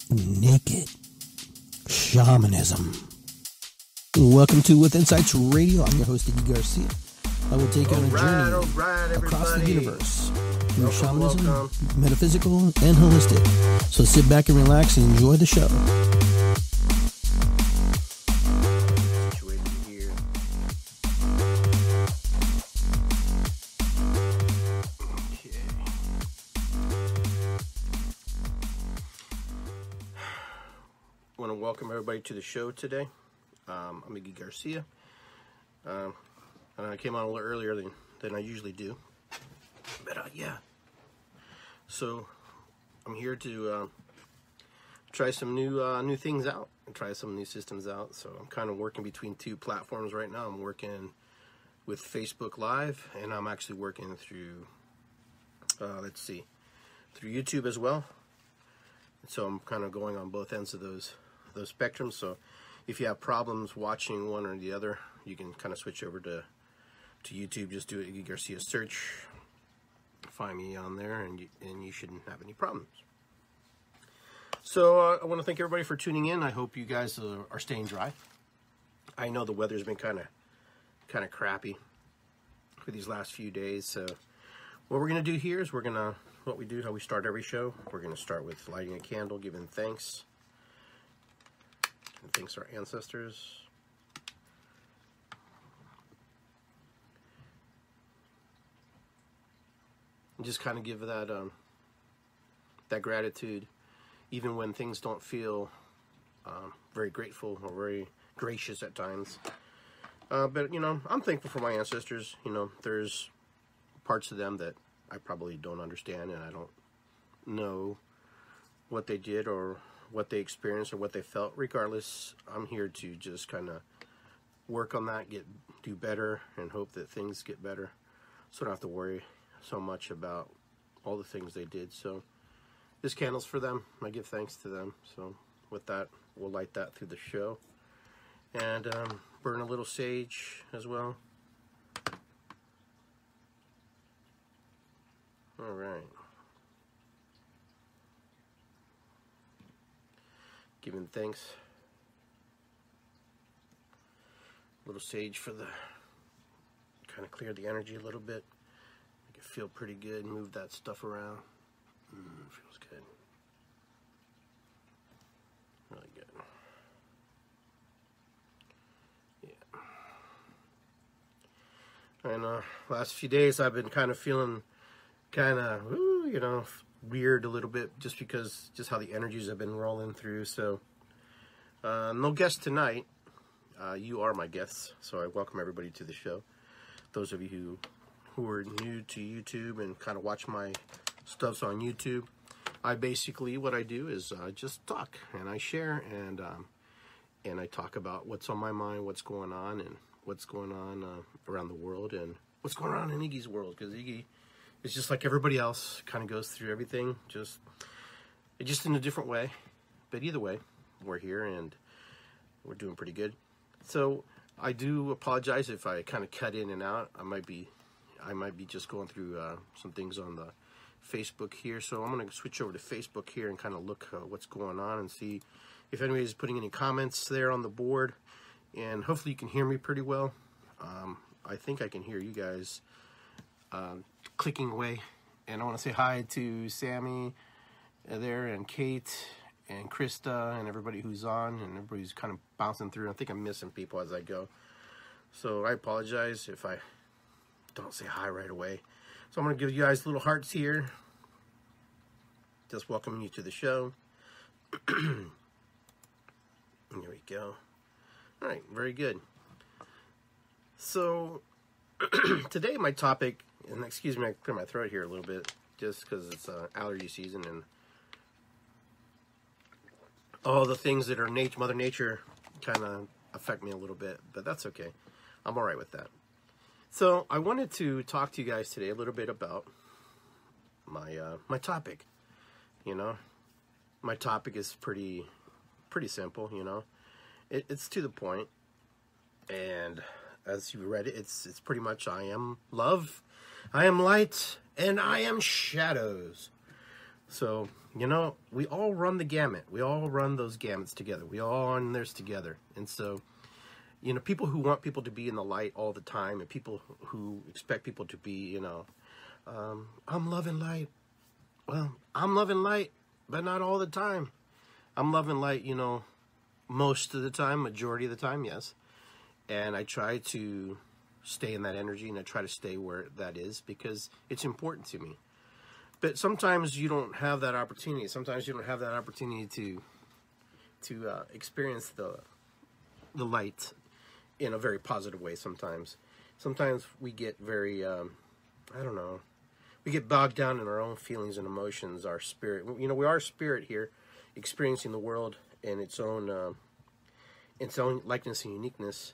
naked shamanism. Welcome to With Insights Radio. I'm your host, Iggy Garcia. I will take you on a journey across the universe through shamanism, metaphysical, and holistic. So sit back and relax and enjoy the show. Situated here. Okay. I want to welcome everybody to the show today. I'm Iggy Garcia. And I came on a little earlier than I usually do. But yeah. So I'm here to try some new things out and try some new systems out. So I'm kind of working between two platforms right now. I'm working with Facebook Live, and I'm actually working through through YouTube as well. So I'm kind of going on both ends of those spectrums. So if you have problems watching one or the other, you can kind of switch over to YouTube. Just do Iggy Garcia search, find me on there, and you shouldn't have any problems. So I want to thank everybody for tuning in. I hope you guys are staying dry. I know the weather's been kind of crappy for these last few days. So what we're gonna do here is how we start every show. We're gonna start with lighting a candle, giving thanks. And thanks to our ancestors. And just kind of give that gratitude, even when things don't feel very grateful or very gracious at times. But I'm thankful for my ancestors. There's parts of them that I probably don't understand, and I don't know what they did or what they experienced or what they felt. Regardless, I'm here to just kind of work on that, do better, and hope that things get better, so I don't have to worry so much about all the things they did. So this candle's for them. I give thanks to them. So with that, we'll light that through the show, and burn a little sage as well. All right. Giving thanks. A little sage for the kind of clear the energy a little bit. Make it feel pretty good. Move that stuff around. Feels good. Really good. Yeah. And last few days I've been kind of feeling weird a little bit, just how the energies have been rolling through. So no guest tonight. You are my guests, so I welcome everybody to the show. Those of you who are new to YouTube and kind of watch my stuffs on YouTube, what I do is just talk, and I share, and I talk about what's on my mind, what's going on, and what's going on around the world, and what's going on in Iggy's world, because Iggy is just like everybody else, kind of goes through everything, just in a different way. But either way, we're here, and we're doing pretty good. So I do apologize if I kind of cut in and out. I might be just going through some things on the Facebook here. So I'm going to switch over to Facebook here and kind of look what's going on and see if anybody's putting any comments there on the board. And hopefully you can hear me pretty well. I think I can hear you guys clicking away. And I want to say hi to Sammy there, and Kate, and Krista, and everybody who's on, and everybody's kind of bouncing through. I think I'm missing people as I go, so I apologize if I don't say hi right away. So I'm going to give you guys little hearts here, just welcoming you to the show. Here we go. All right, very good. So today my topic, and excuse me, I clear my throat here a little bit, just because it's allergy season, and all the things that are Mother Nature kind of affect me a little bit, but that's okay. I'm all right with that. So I wanted to talk to you guys today a little bit about my topic. My topic is pretty simple. It's to the point, and as you read it, it's pretty much I am love, I am light, and I am shadows. So you know, we all run the gamut. We all run those gamuts together. We all run theirs together. And so, you know, people who want people to be in the light all the time, and people who expect people to be, you know, I'm loving light. Well, I'm loving light, but not all the time. I'm loving light, you know, most of the time, majority of the time, yes. And I try to stay in that energy, and I try to stay where that is because it's important to me. But sometimes you don't have that opportunity. Sometimes you don't have that opportunity to experience the light in a very positive way. Sometimes we get very, I don't know, we get bogged down in our own feelings and emotions, our spirit. You know, we are spirit here, experiencing the world in its own likeness and uniqueness.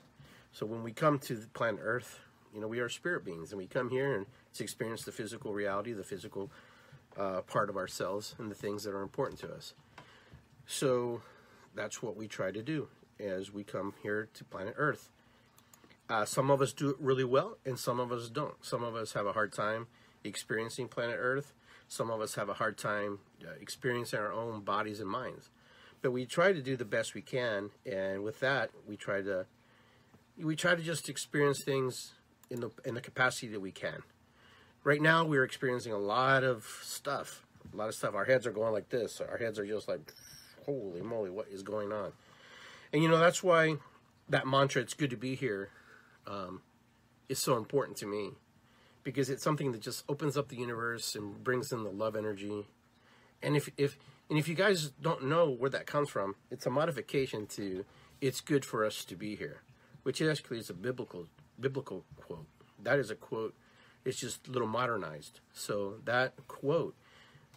So when we come to the planet Earth, you know, we are spirit beings, and we come here and to experience the physical reality, the physical part of ourselves, and the things that are important to us. So that's what we try to do as we come here to planet Earth. Some of us do it really well, and some of us don't. Some of us have a hard time experiencing planet Earth. Some of us have a hard time experiencing our own bodies and minds. But we try to do the best we can, and with that, we try to just experience things in the capacity that we can. Right now, we're experiencing a lot of stuff. Our heads are going like this. Our heads are just like, holy moly, what is going on? And, you know, that's why that mantra, it's good to be here, is so important to me. Because it's something that just opens up the universe and brings in the love energy. And if you guys don't know where that comes from, it's a modification to, it's good for us to be here. Which actually is a biblical quote. That is a quote. It's just a little modernized. So that quote,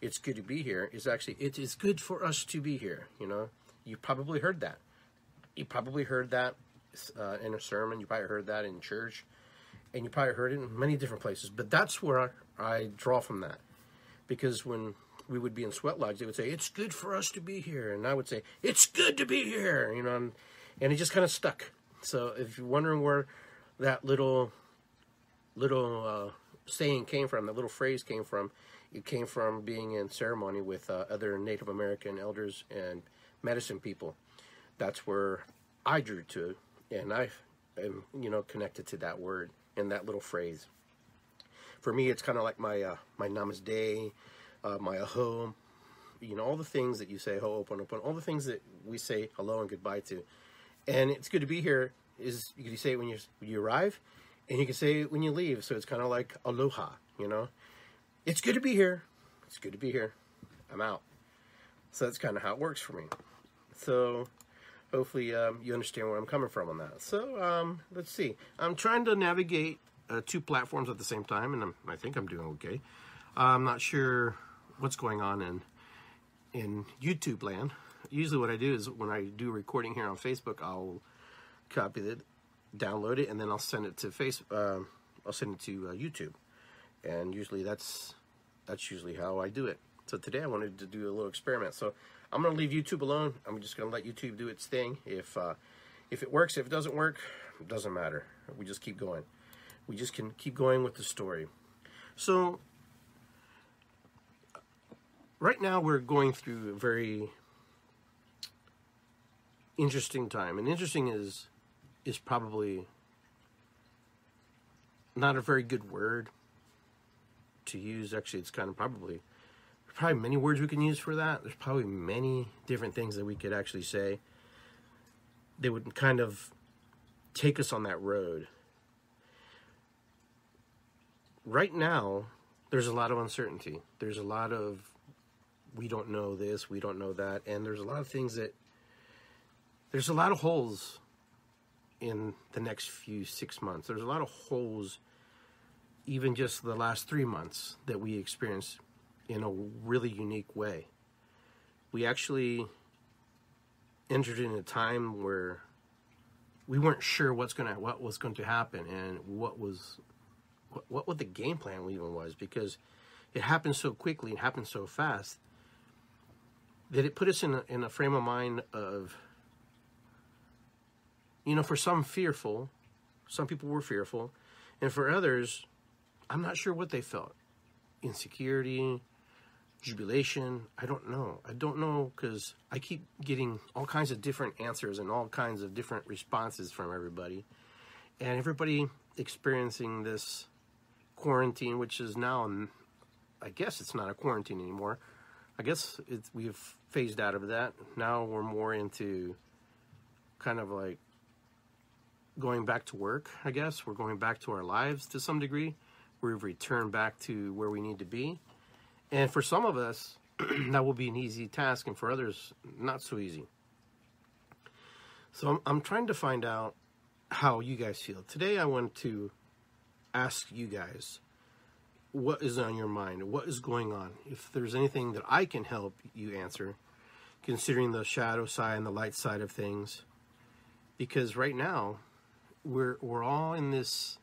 it's good to be here, is actually, it is good for us to be here. You know, you probably heard that. You probably heard that in a sermon. You probably heard that in church. And you probably heard it in many different places. But that's where I draw from that. Because when we would be in Sweat Lodge, they would say, it's good for us to be here. And I would say, it's good to be here. You know, and it just kind of stuck. So if you're wondering where that little saying came from, that little phrase came from, it came from being in ceremony with other Native American elders and medicine people. That's where I drew to, and I am, you know, connected to that word and that little phrase. For me, it's kind of like my namaste, my aho, you know, all the things that you say, ho'oponopono, all the things that we say hello and goodbye to. And it's good to be here is, you can say it when you arrive, and you can say it when you leave. So it's kind of like aloha, you know. It's good to be here. It's good to be here. I'm out. So that's kind of how it works for me. So hopefully you understand where I'm coming from on that. So let's see. I'm trying to navigate 2 platforms at the same time, and I think I'm doing okay. I'm not sure what's going on in YouTube land. Usually what I do is when I do recording here on Facebook, I'll copy it, download it, and then I'll send it to I'll send it to YouTube. And usually that's usually how I do it. So today I wanted to do a little experiment. So I'm going to leave YouTube alone. I'm just going to let YouTube do its thing. If it works, if it doesn't work, it doesn't matter. We just keep going. We just can keep going with the story. So right now we're going through a very interesting time. And interesting is probably not a very good word to use. Actually, it's kind of probably many words we can use for that. There's probably many different things that we could actually say that would kind of take us on that road. Right now, there's a lot of uncertainty. There's a lot of, we don't know this, we don't know that, and there's a lot of things that, there's a lot of holes in the next 6 months. There's a lot of holes, even just the last 3 months, that we experienced in a really unique way. We actually entered in a time where we weren't sure what was going to happen, and what the game plan even was, because it happened so quickly and happened so fast that it put us in a frame of mind of, you know, for some fearful, some people were fearful, and for others, I'm not sure what they felt. Insecurity, jubilation. I don't know because I keep getting all kinds of different answers and all kinds of different responses from everybody. And everybody experiencing this quarantine, which is now, I guess it's not a quarantine anymore. I guess we've phased out of that. Now we're more into kind of like going back to work, I guess. We're going back to our lives to some degree. We've returned back to where we need to be. And for some of us, that will be an easy task, and for others, not so easy. So I'm trying to find out how you guys feel. Today I want to ask you guys, what is on your mind? What is going on? If there's anything that I can help you answer, considering the shadow side and the light side of things. Because right now, we're all in this,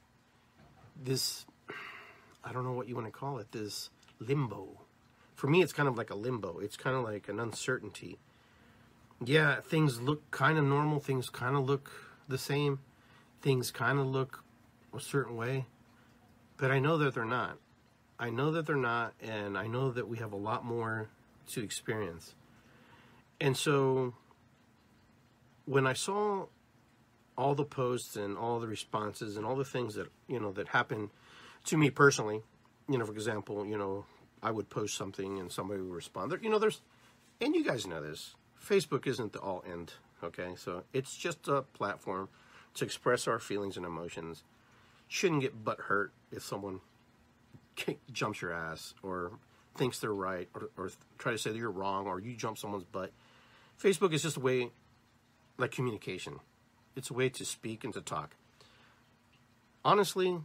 I don't know what you want to call it, this limbo. For me, it's kind of like a limbo. It's kind of like an uncertainty. Yeah, things look kind of normal. Things kind of look the same. Things kind of look a certain way. But I know that they're not. I know that they're not, and I know that we have a lot more to experience. And so when I saw all the posts and all the responses and all the things that, that happened to me personally, for example, I would post something and somebody would respond. And you guys know this, Facebook isn't the all end, okay? So it's just a platform to express our feelings and emotions. Shouldn't get butt hurt if someone jumps your ass or thinks they're right or try to say that you're wrong or you jump someone's butt. Facebook is just a way, like communication. It's a way to speak and to talk. Honestly,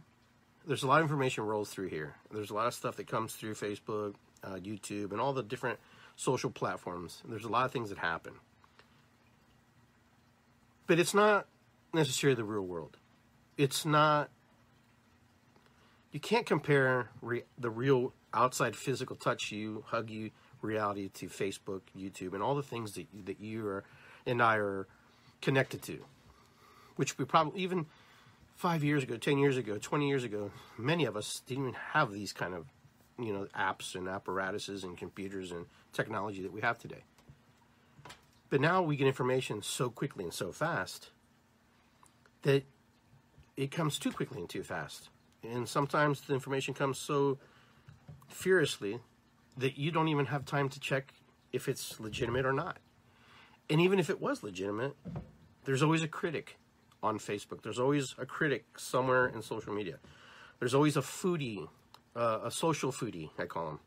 there's a lot of information rolls through here. There's a lot of stuff that comes through Facebook, YouTube, and all the different social platforms. There's a lot of things that happen. But it's not necessarily the real world. It's not, you can't compare the real outside physical touch you, hug you reality to Facebook, YouTube, and all the things that you and I are connected to. Which we probably, even 5 years ago, 10 years ago, 20 years ago, many of us didn't even have these kind of, apps and apparatuses and computers and technology that we have today. But now we get information so quickly and so fast that it comes too quickly and too fast. And sometimes the information comes so furiously that you don't even have time to check if it's legitimate or not. And even if it was legitimate, there's always a critic on Facebook. There's always a critic somewhere in social media. There's always a foodie, a social foodie, I call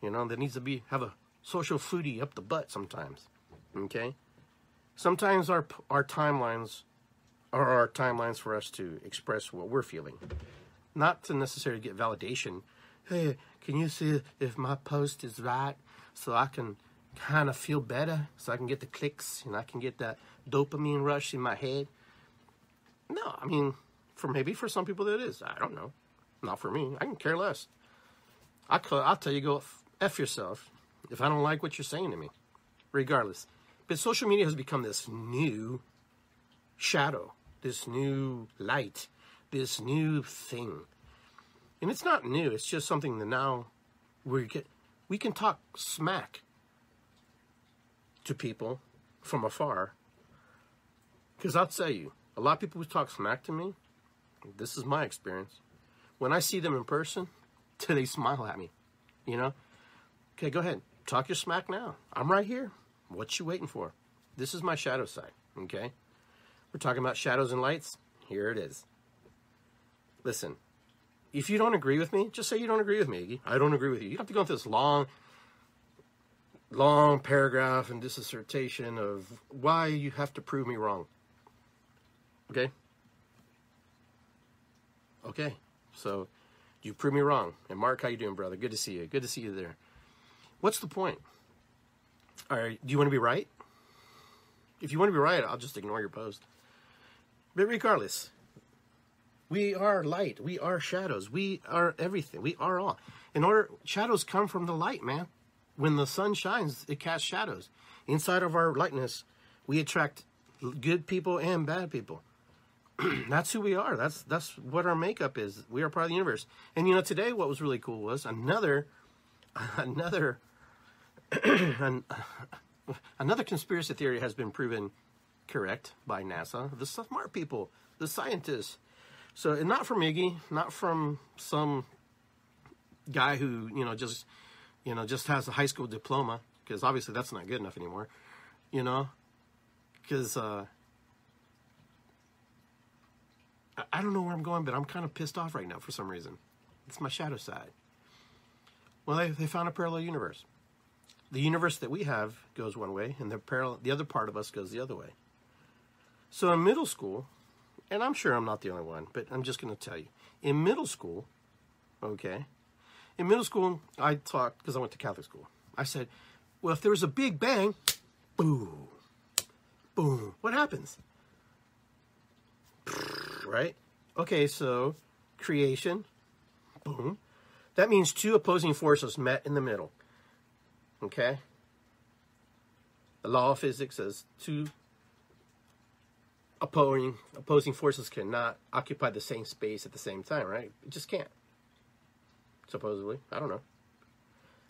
them. There needs to have a social foodie up the butt sometimes. Okay? Sometimes our timelines are our timelines for us to express what we're feeling. Not to necessarily get validation. Hey, can you see if my post is right so I can kind of feel better, so I can get the clicks and I can get that dopamine rush in my head? No, I mean, for some people that is. I don't know. Not for me. I can care less. I'll tell you, go F yourself if I don't like what you're saying to me, regardless. But social media has become this new shadow, this new light, this new thing. And it's not new. It's just something that now we can talk smack to people from afar. Because I'll tell you, a lot of people who talk smack to me, this is my experience. When I see them in person, they smile at me, Okay, go ahead. Talk your smack now. I'm right here. What you waiting for? This is my shadow side, okay? We're talking about shadows and lights. Here it is. Listen, if you don't agree with me, just say you don't agree with me, Iggy. I don't agree with you. You don't have to go into this long paragraph and dissertation of why you have to prove me wrong. Okay? Okay. So, you prove me wrong. And Mark, how you doing, brother? Good to see you. Good to see you there. What's the point? All right, do you want to be right? If you want to be right, I'll just ignore your post. But regardless, we are light. We are shadows. We are everything. We are all. Shadows come from the light, man. When the sun shines, it casts shadows. Inside of our lightness, we attract good people and bad people. That's who we are. That's what our makeup is. We are part of the universe. And today what was really cool was another another another conspiracy theory has been proven correct by NASA. The smart people, the scientists. So, and not from Iggy, not from some guy who just has a high school diploma, because obviously that's not good enough anymore. Because I don't know where I'm going, but I'm kind of pissed off right now for some reason. It's my shadow side. Well, they found a parallel universe. The universe that we have goes one way, and the other part of us goes the other way. So in middle school, and I'm sure I'm not the only one, but I'm just going to tell you. In middle school, okay, I talked, because I went to Catholic school. I said, well, if there was a big bang, boom, boom, what happens? Right? Okay, so creation, boom. That means two opposing forces met in the middle. Okay? The law of physics says two opposing forces cannot occupy the same space at the same time, right? It just can't. Supposedly. I don't know.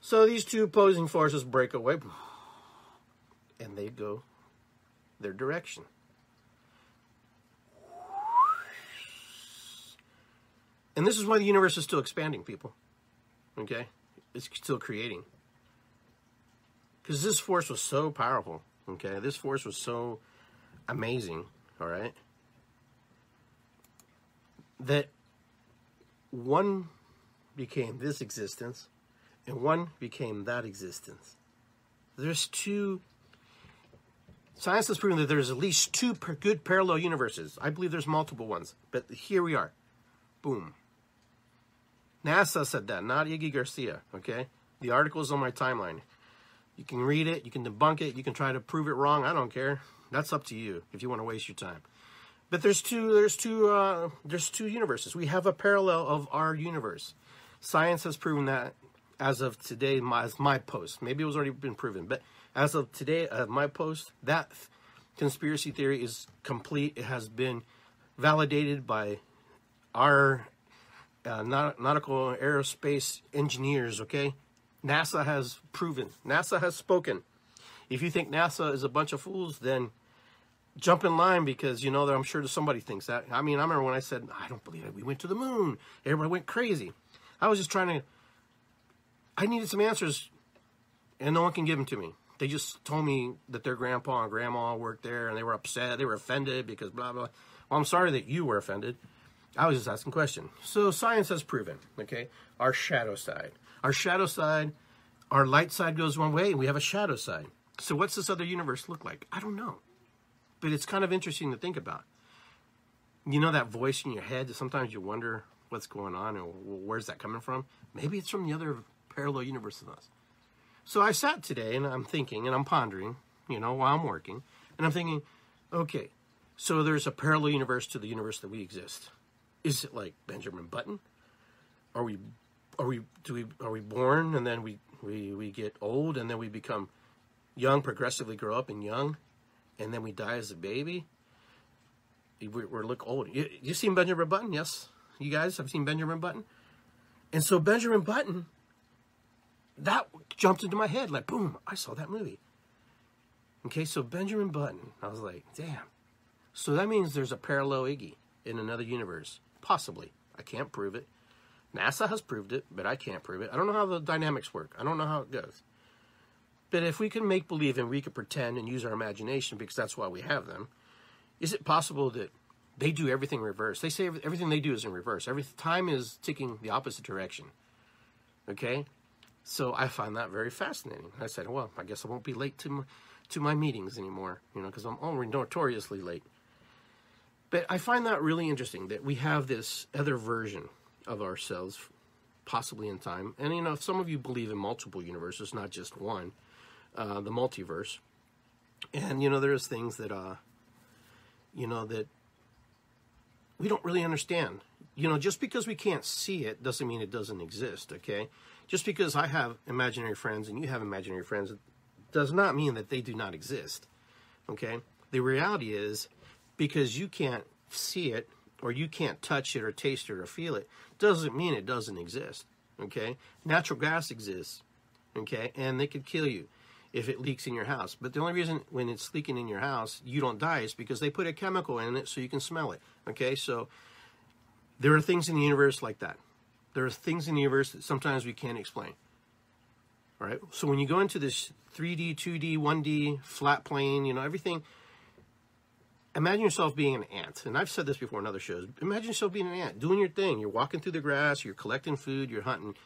So these two opposing forces break away, and they go their direction. And this is why the universe is still expanding, people. Okay? It's still creating. Because this force was so powerful. Okay? This force was so amazing. All right? That one became this existence, and one became that existence. There's two. Science has proven that there's at least two good parallel universes. I believe there's multiple ones. But here we are. Boom. NASA said that, not Iggy Garcia, okay? The article is on my timeline. You can read it, you can debunk it, you can try to prove it wrong. I don't care. That's up to you if you want to waste your time. But there's two universes. We have a parallel of our universe. Science has proven that as of today, as my post. Maybe it was already been proven, but as of today, my post, that conspiracy theory is complete. It has been validated by our nautical aerospace engineers, okay? NASA has proven. NASA has spoken. If you think NASA is a bunch of fools, then jump in line, because that I'm sure somebody thinks that. I mean, I remember when I said, I don't believe it. We went to the moon. Everybody went crazy. I was just I needed some answers, and no one can give them to me. They just told me that their grandpa and grandma worked there, and they were upset. They were offended because blah, blah. Well, I'm sorry that you were offended. I was just asking a question. So science has proven, okay, our shadow side. Our shadow side, our light side goes one way, and we have a shadow side. So what's this other universe look like? I don't know. But it's kind of interesting to think about. You know that voice in your head that sometimes you wonder what's going on and where's that coming from? Maybe it's from the other parallel universe of us. So I sat today and I'm thinking and I'm pondering, while I'm working, and I'm thinking, okay, so there's a parallel universe to the universe that we exist. Is it like Benjamin Button? Are we born and then we get old and then we become young, progressively grow up and young, and then we die as a baby? We look old. You seen Benjamin Button? Yes, you guys have seen Benjamin Button. And so Benjamin Button, that jumped into my head like boom. I saw that movie. Okay, so Benjamin Button. I was like, damn. So that means there's a parallel Iggy in another universe. Possibly. I can't prove it. NASA has proved it, but I can't prove it. I don't know how the dynamics work. I don't know how it goes. But if we can make believe and we can pretend and use our imagination, because that's why we have them, is it possible that they do everything reverse? They say everything they do is in reverse. Every time is ticking the opposite direction. Okay? So I find that very fascinating. I said, well, I guess I won't be late to my meetings anymore, because I'm already notoriously late. But I find that really interesting that we have this other version of ourselves, possibly in time. And, if some of you believe in multiple universes, not just one, the multiverse. And, there's things that, that we don't really understand. Just because we can't see it doesn't mean it doesn't exist, okay? Just because I have imaginary friends and you have imaginary friends does not mean that they do not exist, okay? The reality is, because you can't see it, or you can't touch it, or taste it, or feel it, doesn't mean it doesn't exist, okay? Natural gas exists. okay? And they could kill you if it leaks in your house. But the only reason when it's leaking in your house, you don't die is because they put a chemical in it so you can smell it, okay? So there are things in the universe like that. There are things in the universe that sometimes we can't explain, all right? So when you go into this 3D, 2D, 1D, flat plane, you know, everything, imagine yourself being an ant. And I've said this before in other shows. Imagine yourself being an ant, doing your thing. You're walking through the grass, you're collecting food, you're hunting.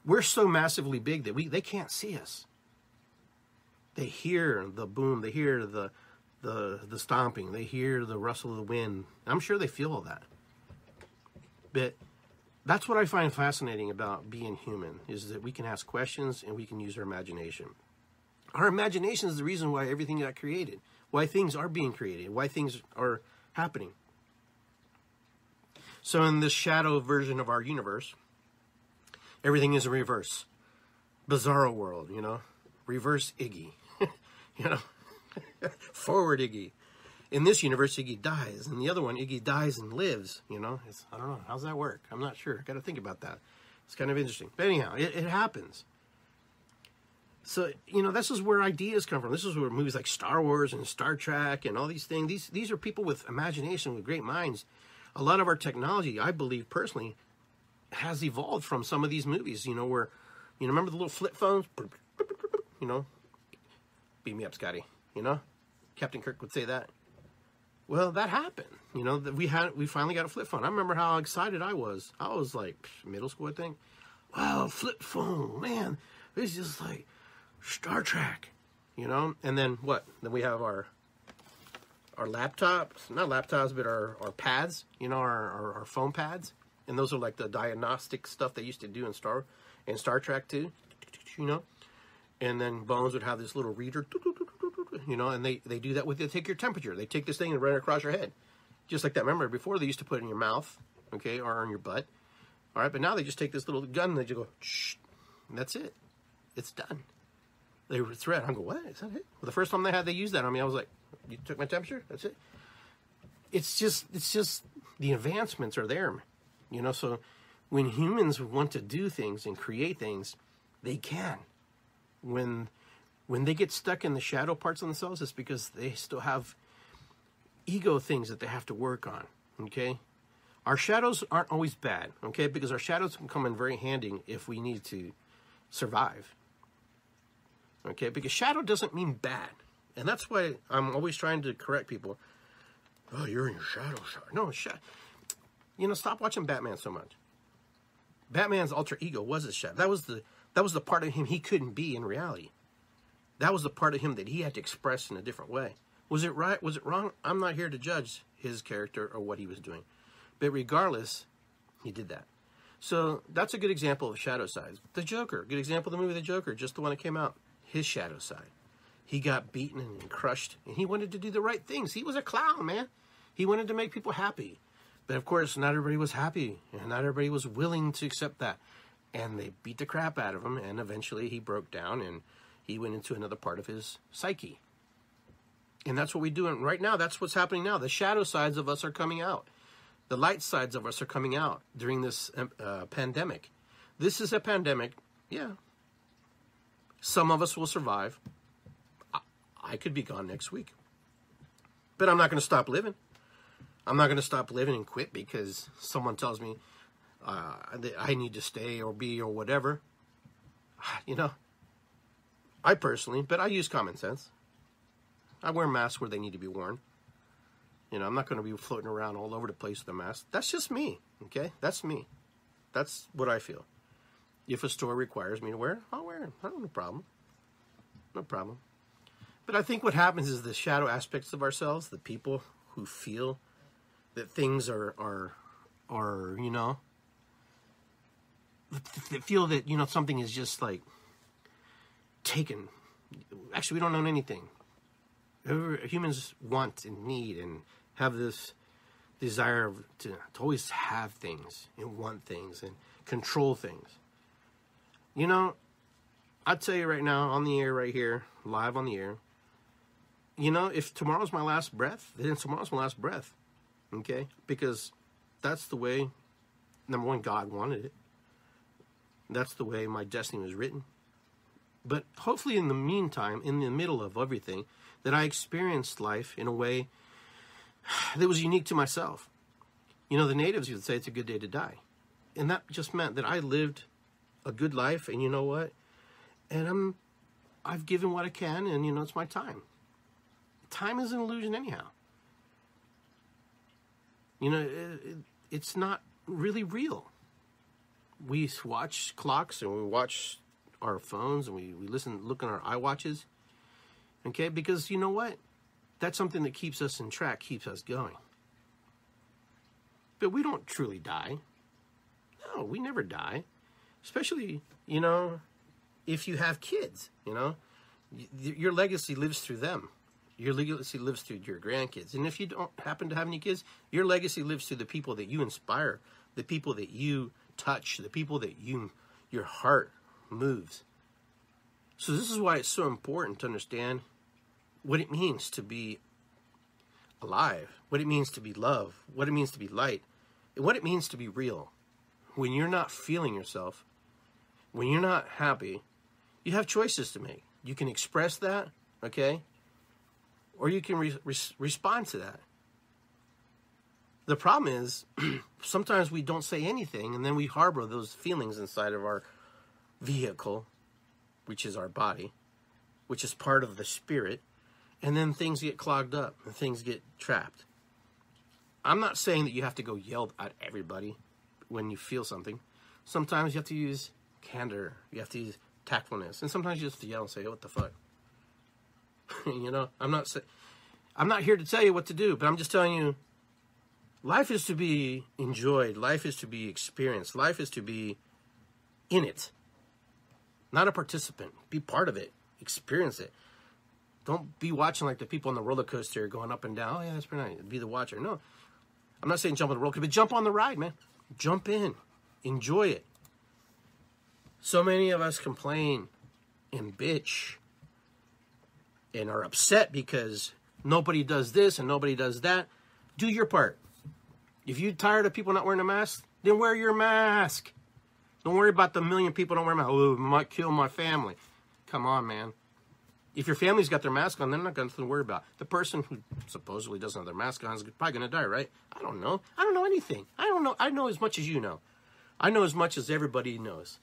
We're so massively big that they can't see us. They hear the boom, they hear the stomping, they hear the rustle of the wind. I'm sure they feel all that. But that's what I find fascinating about being human, is that we can ask questions and we can use our imagination. Our imagination is the reason why everything got created, why things are being created, why things are happening. So in this shadow version of our universe, everything is in reverse. Bizarro world, you know, reverse Iggy, you know, forward Iggy. In this universe, Iggy dies. In the other one, Iggy dies and lives, you know. I don't know. How's that work? I'm not sure. Got to think about that. It's kind of interesting. But anyhow, it happens. So, you know, this is where ideas come from. This is where movies like Star Wars and Star Trek and all these things, these are people with imagination, with great minds. A lot of our technology, I believe personally, has evolved from some of these movies, you know, where, you know, remember the little flip phones? You know, beam me up, Scotty, you know? Captain Kirk would say that. Well, that happened. You know, that we finally got a flip phone. I remember how excited I was. I was like middle school, I think. Wow, flip phone, man. It's just like Star Trek, you know? And then what? Then we have our laptops, not laptops, but our pads, you know, our phone pads. And those are like the diagnostic stuff they used to do in Star Trek too, you know? And then Bones would have this little reader, you know, and they do that they take your temperature. They take this thing and run it across your head. Just like that. Remember, before they used to put it in your mouth, okay, or on your butt. All right, but now they just take this little gun and they just go, shh, and that's it. It's done. It's red. I go, what? Is that it? Well, the first time they used that on me, I was like, you took my temperature? That's it? It's just the advancements are there, you know, so when humans want to do things and create things, they can. When they get stuck in the shadow parts of themselves, it's because they still have ego things that they have to work on, okay? Our shadows aren't always bad, okay? Because our shadows can come in very handy if we need to survive, okay? Because shadow doesn't mean bad. And that's why I'm always trying to correct people. Oh, you're in your shadow. No, you know, stop watching Batman so much. Batman's alter ego was his shadow. That was the part of him he couldn't be in reality. That was the part of him that he had to express in a different way. Was it right? Was it wrong? I'm not here to judge his character or what he was doing. But regardless, he did that. So that's a good example of the shadow side. The Joker, good example of the movie The Joker, just the one that came out. His shadow side. He got beaten and crushed, and he wanted to do the right things. He was a clown, man. He wanted to make people happy. But of course, not everybody was happy, and not everybody was willing to accept that. And they beat the crap out of him, and eventually he broke down, and he went into another part of his psyche. And that's what we're doing right now. That's what's happening now. The shadow sides of us are coming out. The light sides of us are coming out during this pandemic. This is a pandemic, yeah. Some of us will survive. I could be gone next week. But I'm not going to stop living. I'm not going to stop living and quit because someone tells me that I need to stay or be or whatever. You know, I personally, but I use common sense. I wear masks where they need to be worn. You know, I'm not going to be floating around all over the place with a mask. That's just me, okay? That's me. That's what I feel. If a store requires me to wear it, I'll wear it. I don't have no problem. No problem. But I think what happens is the shadow aspects of ourselves, the people who feel that things are you know, that feel that, you know, something is just like taken. Actually, we don't own anything. Humans want and need and have this desire to always have things and want things and control things. You know, I'll tell you right now, on the air right here, live on the air, you know, if tomorrow's my last breath, then tomorrow's my last breath, okay? Because that's the way, number one, God wanted it. That's the way my destiny was written. But hopefully in the meantime, in the middle of everything, that I experienced life in a way that was unique to myself. You know, the natives would say it's a good day to die. And that just meant that I lived a good life, and you know what? And I've given what I can, and you know, it's my time. Time is an illusion anyhow. You know, it's not really real. We watch clocks and we watch our phones and we look on our iWatches. Okay, because you know what? That's something that keeps us in track, keeps us going. But we don't truly die. No, we never die. Especially, you know, if you have kids, you know, your legacy lives through them. Your legacy lives through your grandkids. And if you don't happen to have any kids, your legacy lives through the people that you inspire, the people that you touch, the people that your heart moves. So this is why it's so important to understand what it means to be alive, what it means to be love, what it means to be light, and what it means to be real. When you're not feeling yourself, when you're not happy, you have choices to make. You can express that, okay? Or you can respond to that. The problem is, sometimes we don't say anything, and then we harbor those feelings inside of our vehicle, which is our body, which is part of the spirit, and then things get clogged up, and things get trapped. I'm not saying that you have to go yell at everybody when you feel something. Sometimes you have to use candor, you have to use tactfulness, and sometimes you just have to yell and say, "What the fuck?" You know, I'm not here to tell you what to do, but I'm just telling you, life is to be enjoyed. Life is to be experienced. Life is to be in it, not a participant. Be part of it. Experience it. Don't be watching like the people on the roller coaster going up and down. Oh, yeah, that's pretty nice. Be the watcher. No, I'm not saying jump on the roller coaster, but jump on the ride, man. Jump in. Enjoy it. So many of us complain and bitch and are upset because nobody does this and nobody does that. Do your part. If you're tired of people not wearing a mask, then wear your mask. Don't worry about the million people don't wear a mask. Oh, it might kill my family. Come on, man. If your family's got their mask on, they're not going to worry about. The person who supposedly doesn't have their mask on is probably going to die, right? I don't know. I don't know anything. I don't know. I know as much as you know. I know as much as everybody knows,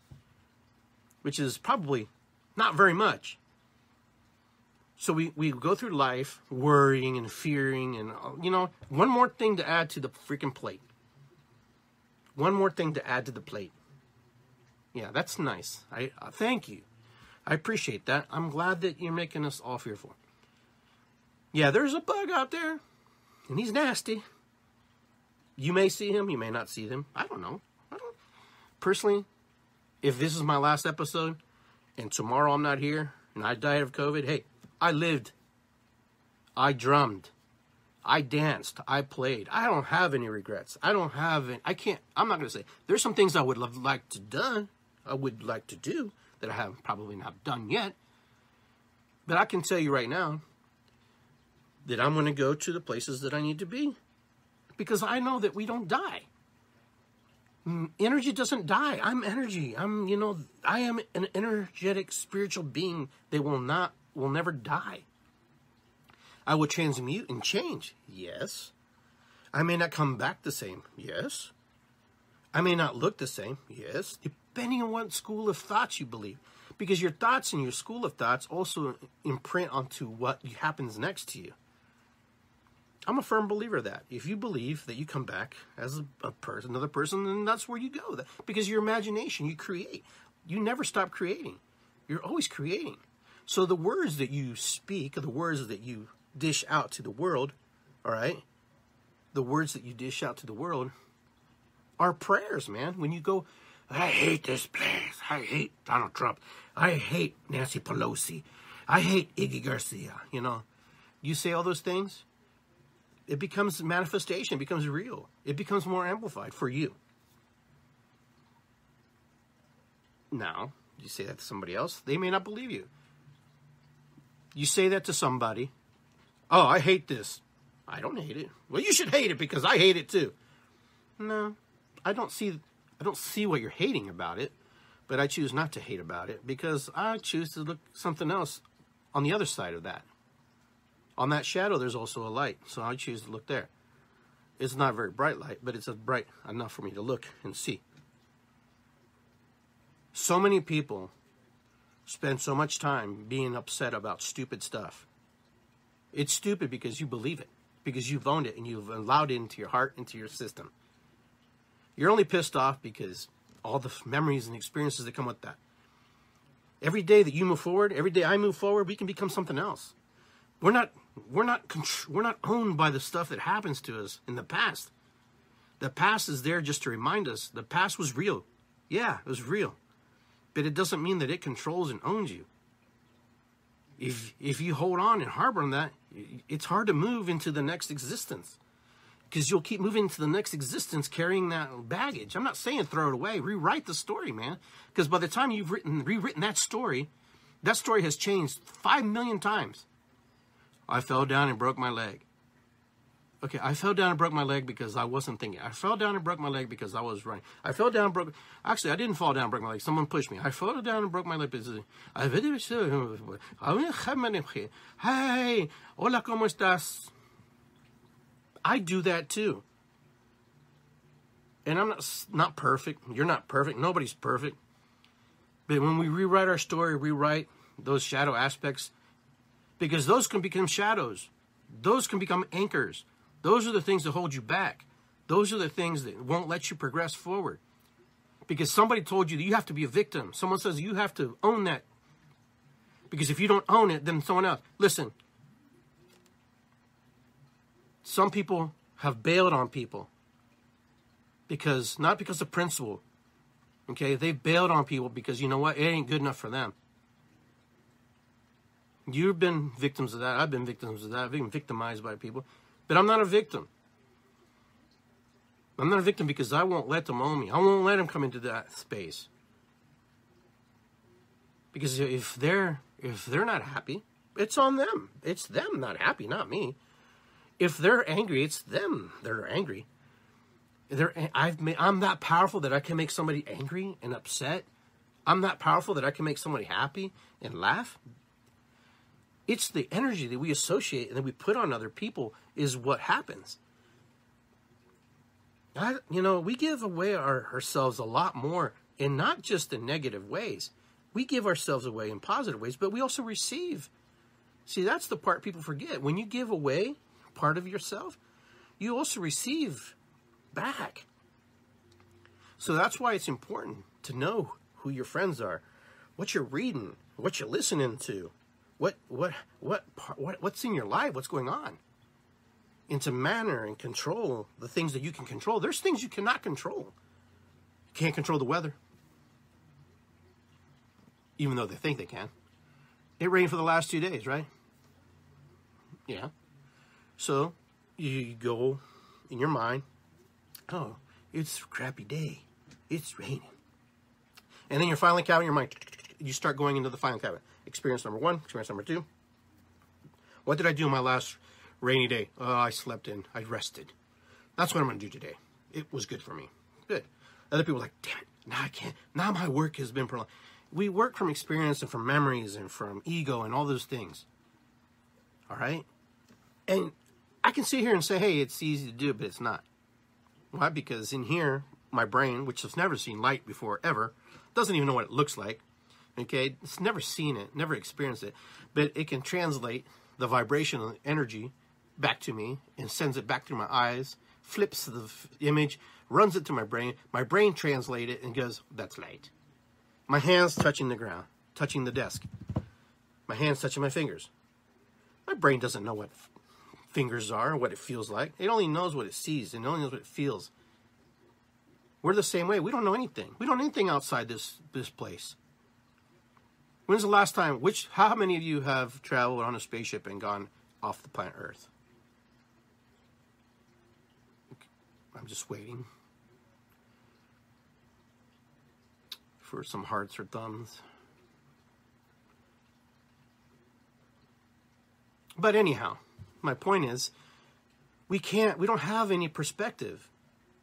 which is probably not very much. So we go through life worrying and fearing and, you know, one more thing to add to the freaking plate. One more thing to add to the plate. Yeah, that's nice. I thank you. I appreciate that. I'm glad that you're making us all fearful. Yeah, there's a bug out there, and he's nasty. You may see him, you may not see him. I don't know. Personally, if this is my last episode, and tomorrow I'm not here, and I died of COVID, hey, I lived. I drummed. I danced. I played. I don't have any regrets. I'm not going to say. There's some things I would like to do that I have probably not done yet. But I can tell you right now that I'm going to go to the places that I need to be. Because I know that we don't die. Energy doesn't die. I'm energy. I am an energetic spiritual being that will never die. I will transmute and change. Yes. I may not come back the same. Yes. I may not look the same. Yes. Depending on what school of thoughts you believe. Because your thoughts and your school of thoughts also imprint onto what happens next to you. I'm a firm believer of that. If you believe that you come back as another person, then that's where you go. Because your imagination, you create. You never stop creating. You're always creating. So the words that you speak, the words that you dish out to the world, all right? The words that you dish out to the world are prayers, man. When you go, I hate this place. I hate Donald Trump. I hate Nancy Pelosi. I hate Iggy Garcia. You know, you say all those things, it becomes manifestation, it becomes real. It becomes more amplified for you. Now, you say that to somebody else, they may not believe you. You say that to somebody, oh, I hate this. I don't hate it. Well, you should hate it because I hate it too. No, I don't see what you're hating about it, But I choose not to hate about it because I choose to look something else on the other side of that. On that shadow, there's also a light, so I choose to look there. It's not a very bright light, but it's bright enough for me to look and see. So many people spend so much time being upset about stupid stuff. It's stupid because you believe it, because you've owned it and you've allowed it into your heart, into your system. You're only pissed off because all the memories and experiences that come with that. Every day that you move forward, every day I move forward, we can become something else. We're not owned by the stuff that happens to us in the past. The past is there just to remind us the past was real. Yeah, it was real. But it doesn't mean that it controls and owns you. If you hold on and harbor on that, it's hard to move into the next existence. Because you'll keep moving to the next existence carrying that baggage. I'm not saying throw it away. Rewrite the story, man. Because by the time you've rewritten that story has changed 5 million times. I fell down and broke my leg. Okay, I fell down and broke my leg because I wasn't thinking. I fell down and broke my leg because I was running. I fell down and broke... Actually, I didn't fall down and broke my leg. Someone pushed me. I fell down and broke my leg because... Hey, hola, ¿cómo estás? I do that too. And I'm not perfect. You're not perfect. Nobody's perfect. But when we rewrite our story, rewrite those shadow aspects, because those can become shadows. Those can become anchors. Those are the things that hold you back. Those are the things that won't let you progress forward. Because somebody told you that you have to be a victim. Someone says you have to own that. Because if you don't own it, then someone else. Listen. Some people have bailed on people. Not because of principle. Okay, they've bailed on people because you know what? It ain't good enough for them. You've been victims of that. I've been victims of that. I've been victimized by people. But I'm not a victim. I'm not a victim because I won't let them own me. I won't let them come into that space. Because if they're not happy, it's on them. It's them not happy, not me. If they're angry, it's them that are angry. I'm that powerful that I can make somebody angry and upset. I'm that powerful that I can make somebody happy and laugh. It's the energy that we associate and that we put on other people is what happens. We give away ourselves a lot more, and not just in negative ways. We give ourselves away in positive ways, but we also receive. See, that's the part people forget. When you give away part of yourself, you also receive back. So that's why it's important to know who your friends are, what you're reading, what you're listening to, what's in your life, what's going on, and to manner and control the things that you can control. There's things you cannot control. You can't control the weather, even though they think they can. It rained for the last 2 days, right? Yeah. So you go in your mind, oh, it's a crappy day. It's raining. And then your filing cabinet in your mind, you start going into the filing cabinet. Experience number 1, experience number 2. What did I do my last rainy day? Oh, I slept in. I rested. That's what I'm going to do today. It was good for me. Good. Other people are like, damn it, now I can't. Now my work has been prolonged. We work from experience and from memories and from ego and all those things. All right? And I can sit here and say, hey, it's easy to do, but it's not. Why? Because in here, my brain, which has never seen light before, ever, doesn't even know what it looks like. Okay? It's never seen it, never experienced it. But it can translate the vibrational energy back to me and sends it back through my eyes, flips the image, runs it to my brain. My brain translates it and goes, that's light. My hands touching the ground, touching the desk. My hands touching my fingers. My brain doesn't know what fingers are, what it feels like. It only knows what it sees, and it only knows what it feels. We're the same way. We don't know anything. We don't know anything outside this place. When's the last time, how many of you have traveled on a spaceship and gone off the planet Earth? I'm just waiting for some hearts or thumbs. But anyhow, my point is, we don't have any perspective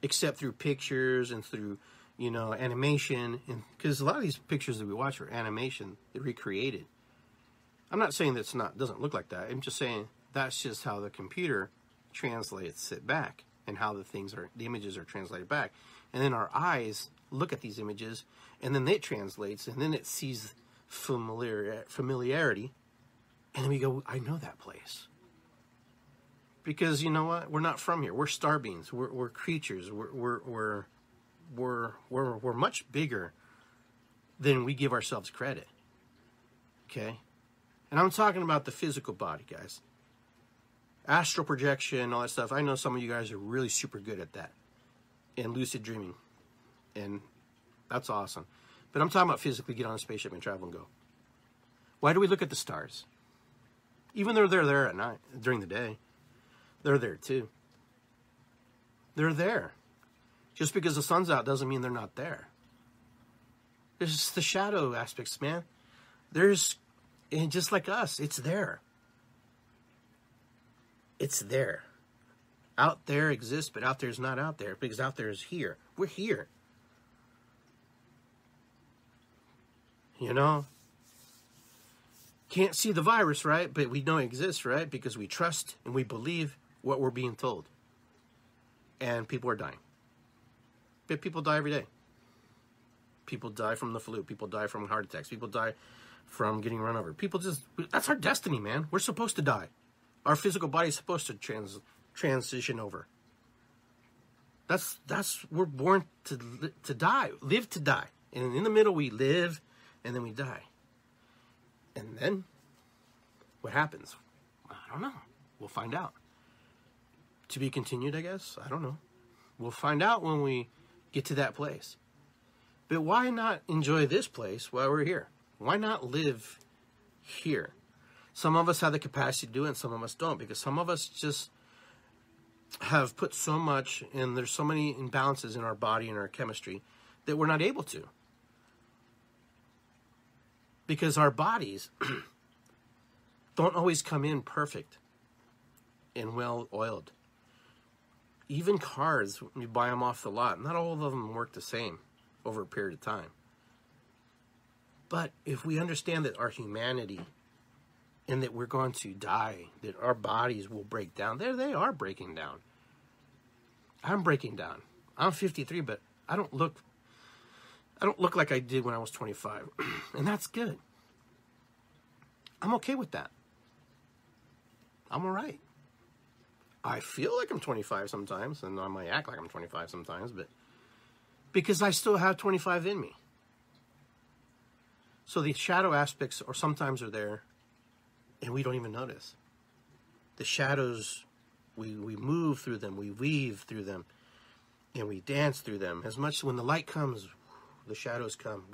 except through pictures and through, animation, and because a lot of these pictures that we watch are animation, they're recreated. I'm not saying that doesn't look like that. I'm just saying that's just how the computer translates it back, and how the images are translated back. And then our eyes look at these images, and then it translates, and then it sees familiarity, and then we go, I know that place. Because you know what? We're not from here. We're star beings. We're creatures. We're much bigger than we give ourselves credit. Okay? And I'm talking about the physical body, guys. Astral projection, all that stuff. I know some of you guys are really super good at that. And lucid dreaming. And that's awesome. But I'm talking about physically get on a spaceship and travel and go. Why do we look at the stars? Even though they're there at night, during the day, they're there too. They're there. Just because the sun's out doesn't mean they're not there. There's the shadow aspects, man. And just like us, it's there. It's there. Out there exists, but out there is not out there, because out there is here. We're here. Can't see the virus, right? But we know it exists, right? Because we trust and we believe what we're being told. And people are dying. But people die every day. People die from the flu. People die from heart attacks. People die from getting run over. That's our destiny, man. We're supposed to die. Our physical body is supposed to transition over. We're born to die, live to die. And in the middle we live, and then we die. And then what happens? I don't know. We'll find out. To be continued, I guess. I don't know. We'll find out when we get to that place. But why not enjoy this place while we're here? Why not live here? Some of us have the capacity to do it, and some of us don't, because some of us just have put so much, and there's so many imbalances in our body and our chemistry that we're not able to. Because our bodies don't always come in perfect and well oiled. Even cars, when you buy them off the lot, not all of them work the same over a period of time. But if we understand that our humanity and that we're going to die, that our bodies will break down, there they are breaking down. I'm breaking down. I'm 53, but I don't look like I did when I was 25. And that's good. I'm okay with that. I'm all right. I feel like I'm 25 sometimes, and I might act like I'm 25 sometimes, but because I still have 25 in me. So the shadow aspects sometimes are there, and we don't even notice. The shadows, we move through them, we weave through them, and we dance through them. As much when the light comes, the shadows come.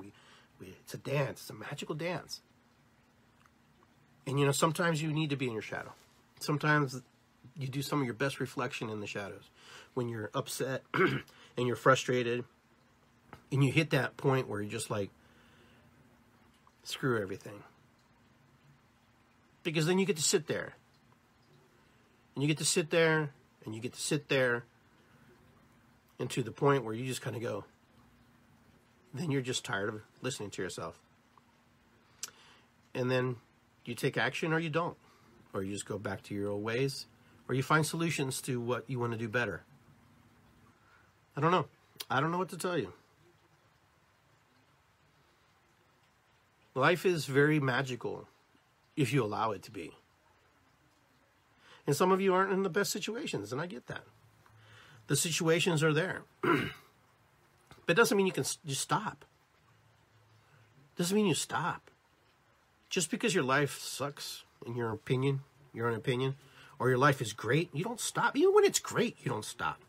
It's a dance. It's a magical dance. And sometimes you need to be in your shadow. Sometimes you do some of your best reflection in the shadows. When you're upset and you're frustrated, and you hit that point where you're just like, screw everything. Because then you get to sit there. And you get to sit there, and you get to sit there, and to the point where you just kind of go, then you're just tired of listening to yourself. And then you take action or you don't. Or you just go back to your old ways. Or you find solutions to what you want to do better. I don't know. I don't know what to tell you. Life is very magical if you allow it to be. And some of you aren't in the best situations, and I get that. The situations are there. But it doesn't mean you can just stop. Doesn't mean you stop. Just because your life sucks, in your own opinion, or your life is great, you don't stop. Even when it's great, you don't stop.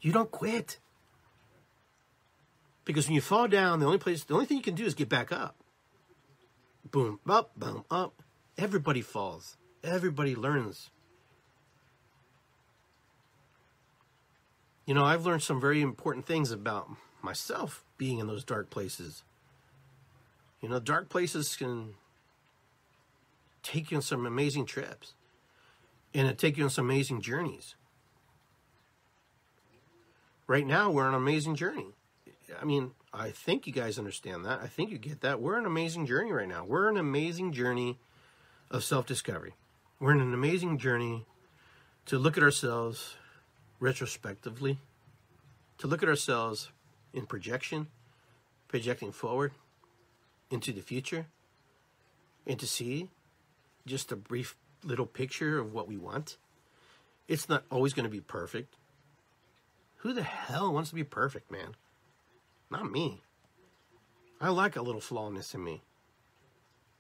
You don't quit. Because when you fall down, the only thing you can do is get back up. Boom, up, boom, up. Everybody falls. Everybody learns. I've learned some very important things about myself being in those dark places. Dark places can take you on some amazing trips. And it take you on some amazing journeys. Right now, we're on an amazing journey. I mean, I think you guys understand that. I think you get that. We're on an amazing journey right now. We're on an amazing journey of self-discovery. We're in an amazing journey to look at ourselves retrospectively, to look at ourselves in projection, projecting forward into the future, and to see just a brief little picture of what we want. It's not always going to be perfect. Who the hell wants to be perfect, man? Not me. I like a little flawness in me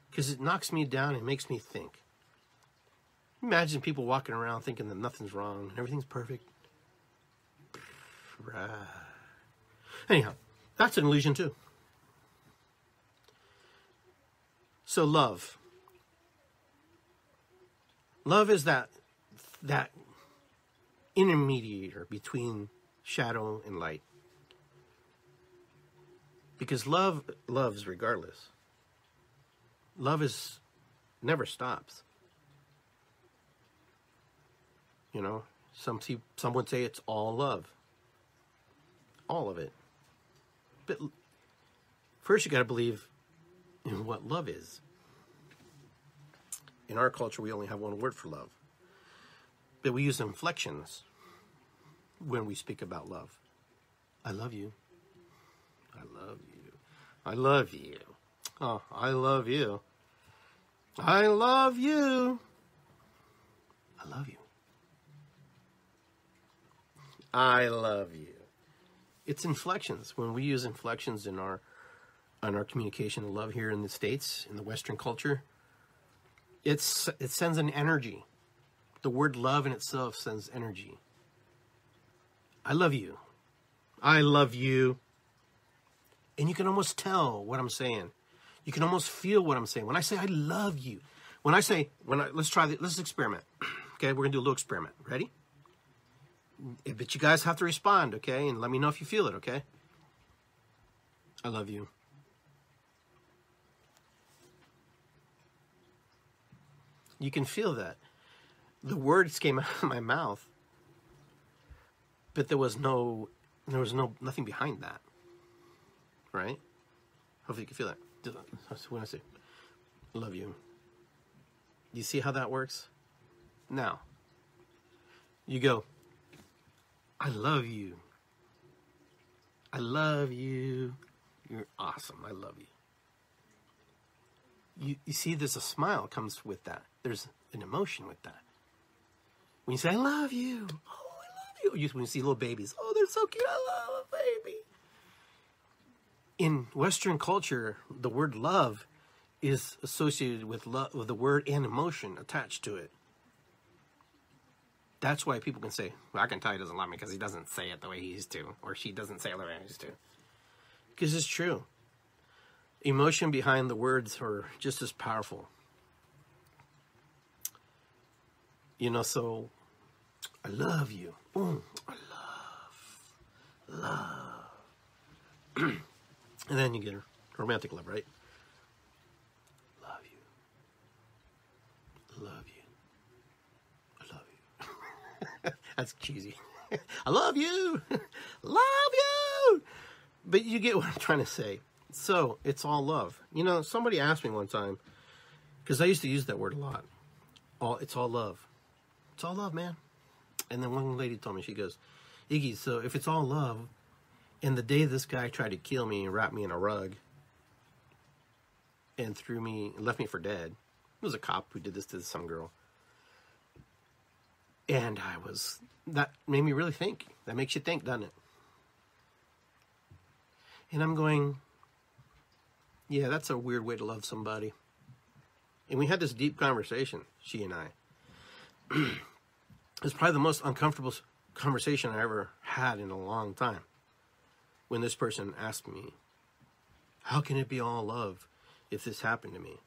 because it knocks me down and makes me think. Imagine people walking around thinking that nothing's wrong and everything's perfect. Right. Anyhow, that's an illusion too. So love. Love is that intermediator between shadow and light. Because love loves regardless. Love never stops. You know, some would say it's all love. All of it. But first you got to believe in what love is. In our culture, we only have one word for love. But we use inflections when we speak about love. I love you. I love you. I love you. Oh, I love you. I love you. I love you. I love you. It's inflections. When we use inflections in our communication of love here in the States, in the Western culture, it sends an energy. The word love in itself sends energy. I love you. I love you. And you can almost tell what I'm saying. You can almost feel what I'm saying. When I say I love you, let's try this, let's experiment. Okay, we're gonna do a little experiment. Ready? But you guys have to respond, okay? And let me know if you feel it, okay? I love you. You can feel that. The words came out of my mouth, but there was nothing behind that. Right? Hopefully you can feel that. When I say, I love you. Do you see how that works? Now, you go, I love you. I love you. You're awesome. I love you. You see, there's a smile comes with that. There's an emotion with that. When you say, I love you. Oh, I love you. When you see little babies. Oh, they're so cute. I love a baby. In Western culture, the word love is associated with love, with the word and emotion attached to it. That's why people can say, well, I can tell he doesn't love me because he doesn't say it the way he used to, or she doesn't say it the way I used to. Because it's true. Emotion behind the words are just as powerful. You know, so I love you. I love. And then you get a romantic love, right? Love you. Love you. I love you. That's cheesy. I love you. Love you. But you get what I'm trying to say. So, it's all love. You know, somebody asked me one time, because I used to use that word a lot. It's all love. It's all love, man. And then one lady told me, she goes, Iggy, so if it's all love, and the day this guy tried to kill me and wrap me in a rug and left me for dead, it was a cop who did this to some girl. And that made me really think. That makes you think, doesn't it? And I'm going, yeah, that's a weird way to love somebody. And we had this deep conversation, she and I. It was probably the most uncomfortable conversation I ever had in a long time. When this person asked me, how can it be all love if this happened to me?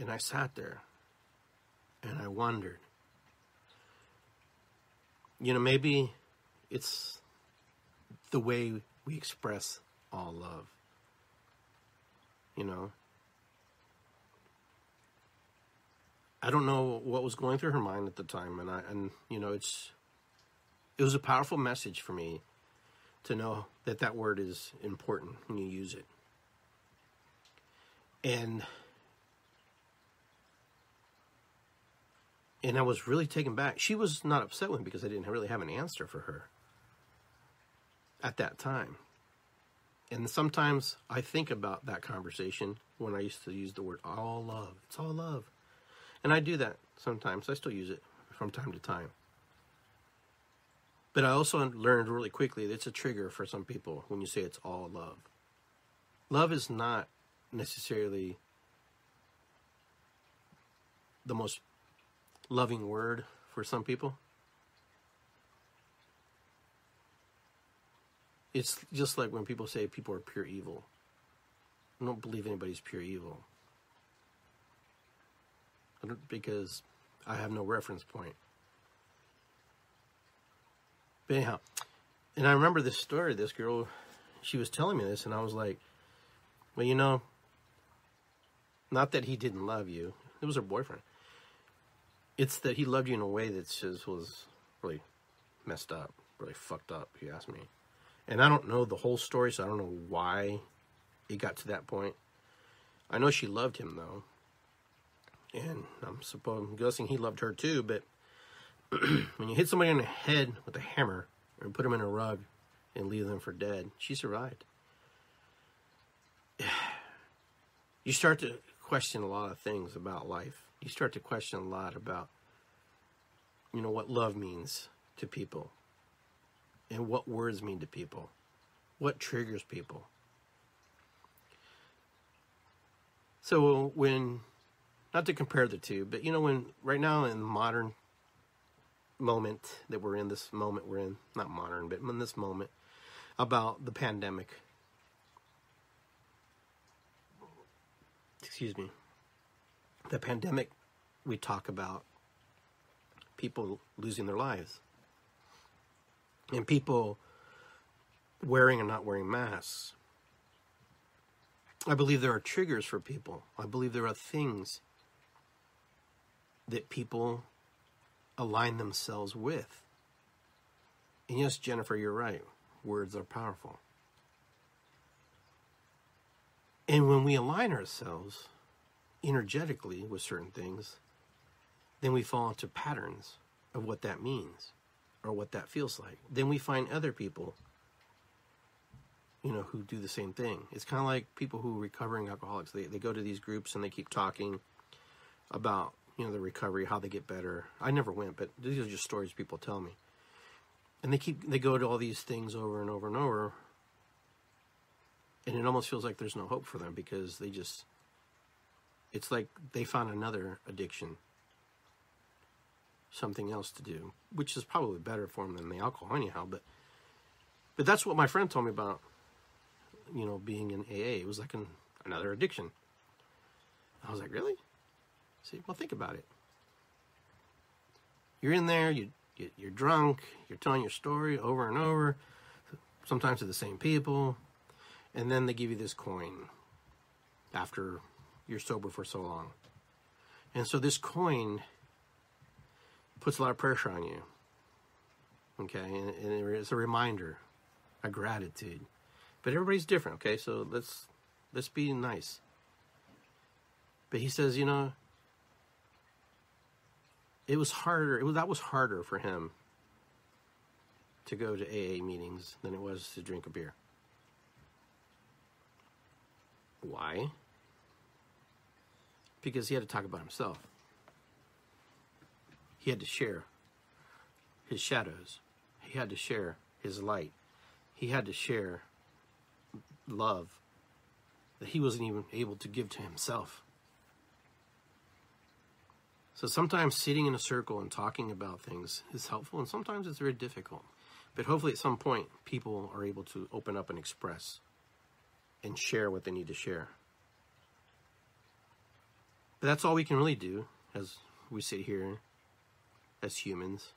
And I sat there and I wondered, you know, maybe it's the way we express all love, you know. I don't know what was going through her mind at the time, and you know, it's it was a powerful message for me to know that that word is important when you use it. And I was really taken back. She was not upset with me because I didn't really have an answer for her at that time. And sometimes I think about that conversation when I used to use the word all love. It's all love. And I do that sometimes. I still use it from time to time. But I also learned really quickly that it's a trigger for some people when you say it's all love. Love is not necessarily the most loving word for some people. It's just like when people say people are pure evil. I don't believe anybody's pure evil. Because I have no reference point. But anyhow, and I remember this story, this girl, she was telling me this, and I was like, well, you know, not that he didn't love you. It was her boyfriend. It's that he loved you in a way that just was really messed up, really fucked up, if you ask me. And I don't know the whole story, so I don't know why it got to that point. I know she loved him, though. And I'm guessing he loved her, too. But when you hit somebody on the head with a hammer and put them in a rug and leave them for dead, she survived. You start to question a lot of things about life. You start to question a lot about, you know, what love means to people. And what words mean to people. What triggers people. So when, not to compare the two, but you know, when right now in the modern moment that we're in, this moment we're in, not modern, but in this moment, about the pandemic. Excuse me. The pandemic, we talk about people losing their lives. And people wearing and not wearing masks. I believe there are triggers for people. I believe there are things that people align themselves with. And yes, Jennifer, you're right. Words are powerful. And when we align ourselves energetically with certain things, then we fall into patterns of what that means. Or what that feels like. Then we find other people, you know, who do the same thing. It's kind of like people who are recovering alcoholics. They go to these groups and they keep talking about, you know, the recovery, how they get better. I never went, but these are just stories people tell me. And they go to all these things over and over and over. And it almost feels like there's no hope for them because it's like they found another addiction. Something else to do, which is probably better for them than the alcohol anyhow. But that's what my friend told me about, you know, being in AA. It was like another addiction. I was like, really? See, well, think about it. You're in there, you're drunk, you're telling your story over and over, sometimes to the same people, and then they give you this coin after you're sober for so long. And so this coin puts a lot of pressure on you, okay, and it's a reminder, a gratitude, but everybody's different, okay, so let's be nice. But he says, you know, that was harder for him to go to AA meetings than it was to drink a beer. Why? Because he had to talk about himself. He had to share his shadows. He had to share his light. He had to share love that he wasn't even able to give to himself. So sometimes sitting in a circle and talking about things is helpful, and sometimes it's very difficult. But hopefully at some point, people are able to open up and express and share what they need to share. But that's all we can really do as we sit here as humans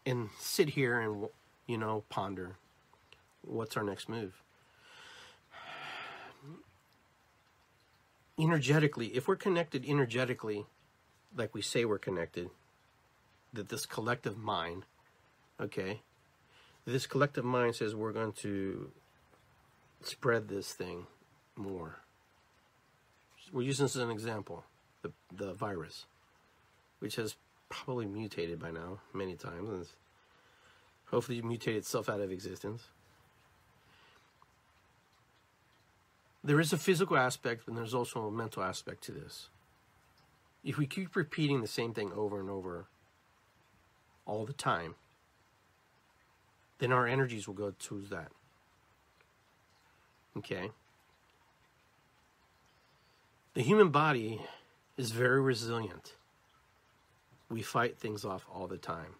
and sit here and, you know, ponder what's our next move. Energetically, if we're connected energetically, like we say we're connected, that this collective mind Okay? This collective mind says we're going to spread this thing more. We're using this as an example, the virus, which has probably mutated by now many times, and hopefully mutated itself out of existence. There is a physical aspect, and there's also a mental aspect to this. If we keep repeating the same thing over and over all the time, then our energies will go towards that. Okay? The human body is very resilient. We fight things off all the time.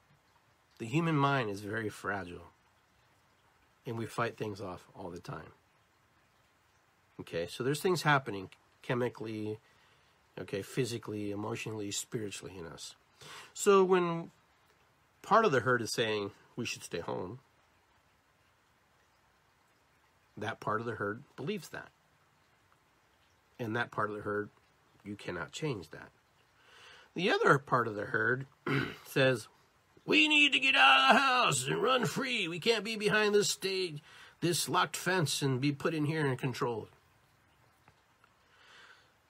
The human mind is very fragile, and we fight things off all the time. Okay, so there's things happening chemically, okay, physically, emotionally, spiritually in us. So when part of the herd is saying we should stay home, that part of the herd believes that. And that part of the herd, you cannot change that. The other part of the herd says, we need to get out of the house and run free. We can't be behind this stage, this locked fence, and be put in here and controlled.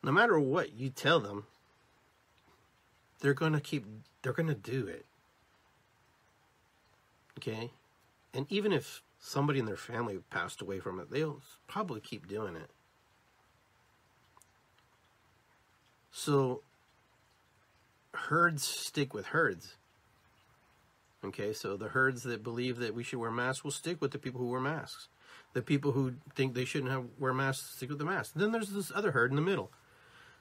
No matter what you tell them, they're going to do it. Okay? And even if somebody in their family passed away from it, they'll probably keep doing it. So, herds stick with herds. Okay, so the herds that believe that we should wear masks will stick with the people who wear masks. The people who think they shouldn't wear masks stick with the masks. Then there's this other herd in the middle.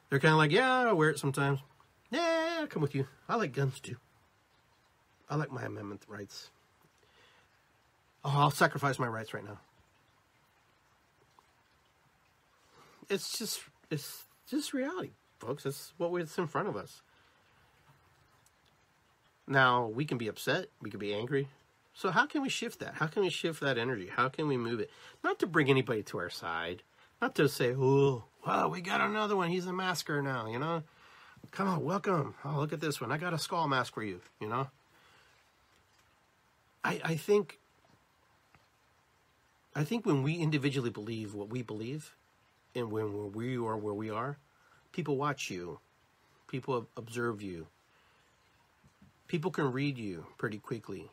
They're kind of like, yeah, I'll wear it sometimes. Yeah, I'll come with you. I like guns too. I like my amendment rights. Oh, I'll sacrifice my rights right now. It's just reality, folks. That's what's in front of us. Now, we can be upset. We can be angry. So how can we shift that? How can we shift that energy? How can we move it? Not to bring anybody to our side. Not to say, oh, well, we got another one. He's a masker now, you know. Come on, welcome. Oh, look at this one. I got a skull mask for you, you know. I think when we individually believe what we believe, and when we are where we are, people watch you. People observe you. People can read you pretty quickly.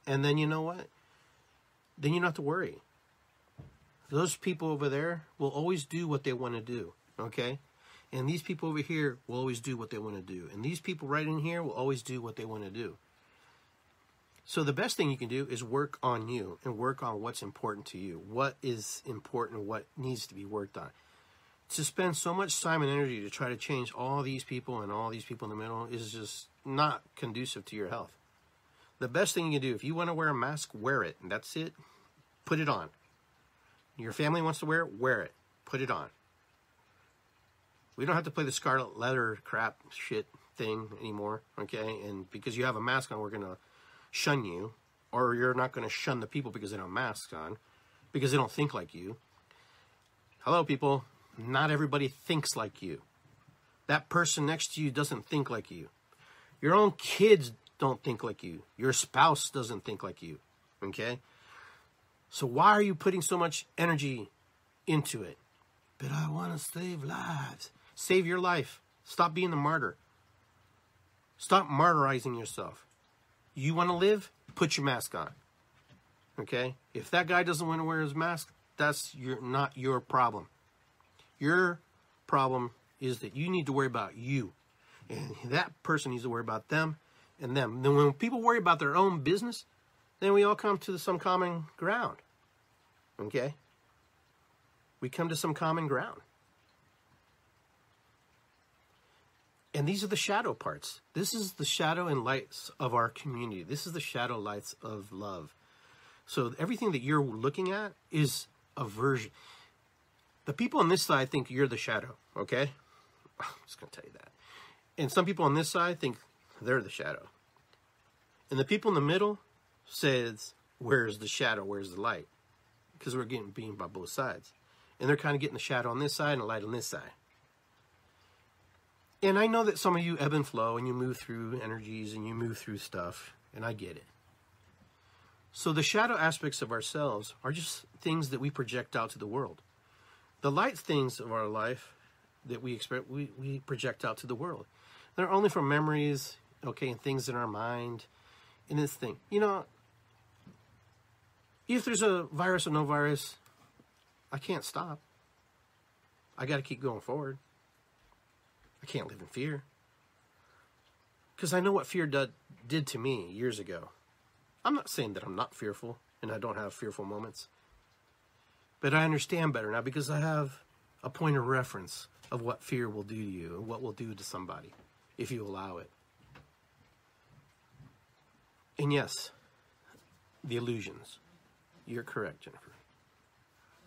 And then you know what? Then you don't have to worry. Those people over there will always do what they want to do, okay? And these people over here will always do what they want to do. And these people right in here will always do what they want to do. So the best thing you can do is work on you and work on what's important to you. What is important and what needs to be worked on. To spend so much time and energy to try to change all these people and all these people in the middle is just not conducive to your health. The best thing you can do, if you want to wear a mask, wear it. And that's it. Put it on. Your family wants to wear it, wear it. Put it on. We don't have to play the scarlet letter crap shit thing anymore, okay? And because you have a mask on, we're going to shun you. Or you're not going to shun the people because they don't have masks on. Because they don't think like you. Hello, people. Not everybody thinks like you. That person next to you doesn't think like you. Your own kids don't think like you. Your spouse doesn't think like you, okay? So why are you putting so much energy into it? But I want to save lives. Save your life. Stop being the martyr. Stop martyrizing yourself. You want to live? Put your mask on. Okay? If that guy doesn't want to wear his mask, that's not your problem. Your problem is that you need to worry about you. And that person needs to worry about them and them. Then when people worry about their own business, then we all come to some common ground. Okay? We come to some common ground. And these are the shadow parts. This is the shadow and lights of our community. This is the shadow lights of love. So everything that you're looking at is a version. The people on this side think you're the shadow, okay? I'm just going to tell you that. And some people on this side think they're the shadow. And the people in the middle says, where's the shadow, where's the light? Because we're getting beamed by both sides. And they're kind of getting the shadow on this side and the light on this side. And I know that some of you ebb and flow and you move through energies and you move through stuff, and I get it. So the shadow aspects of ourselves are just things that we project out to the world. The light things of our life that we expect, we project out to the world. They're only from memories, okay, and things in our mind, and this thing. You know, if there's a virus or no virus, I can't stop. I got to keep going forward. I can't live in fear. Because I know what fear did to me years ago. I'm not saying that I'm not fearful and I don't have fearful moments. But I understand better now because I have a point of reference of what fear will do to you and what will do to somebody if you allow it. And yes, the illusions. You're correct, Jennifer.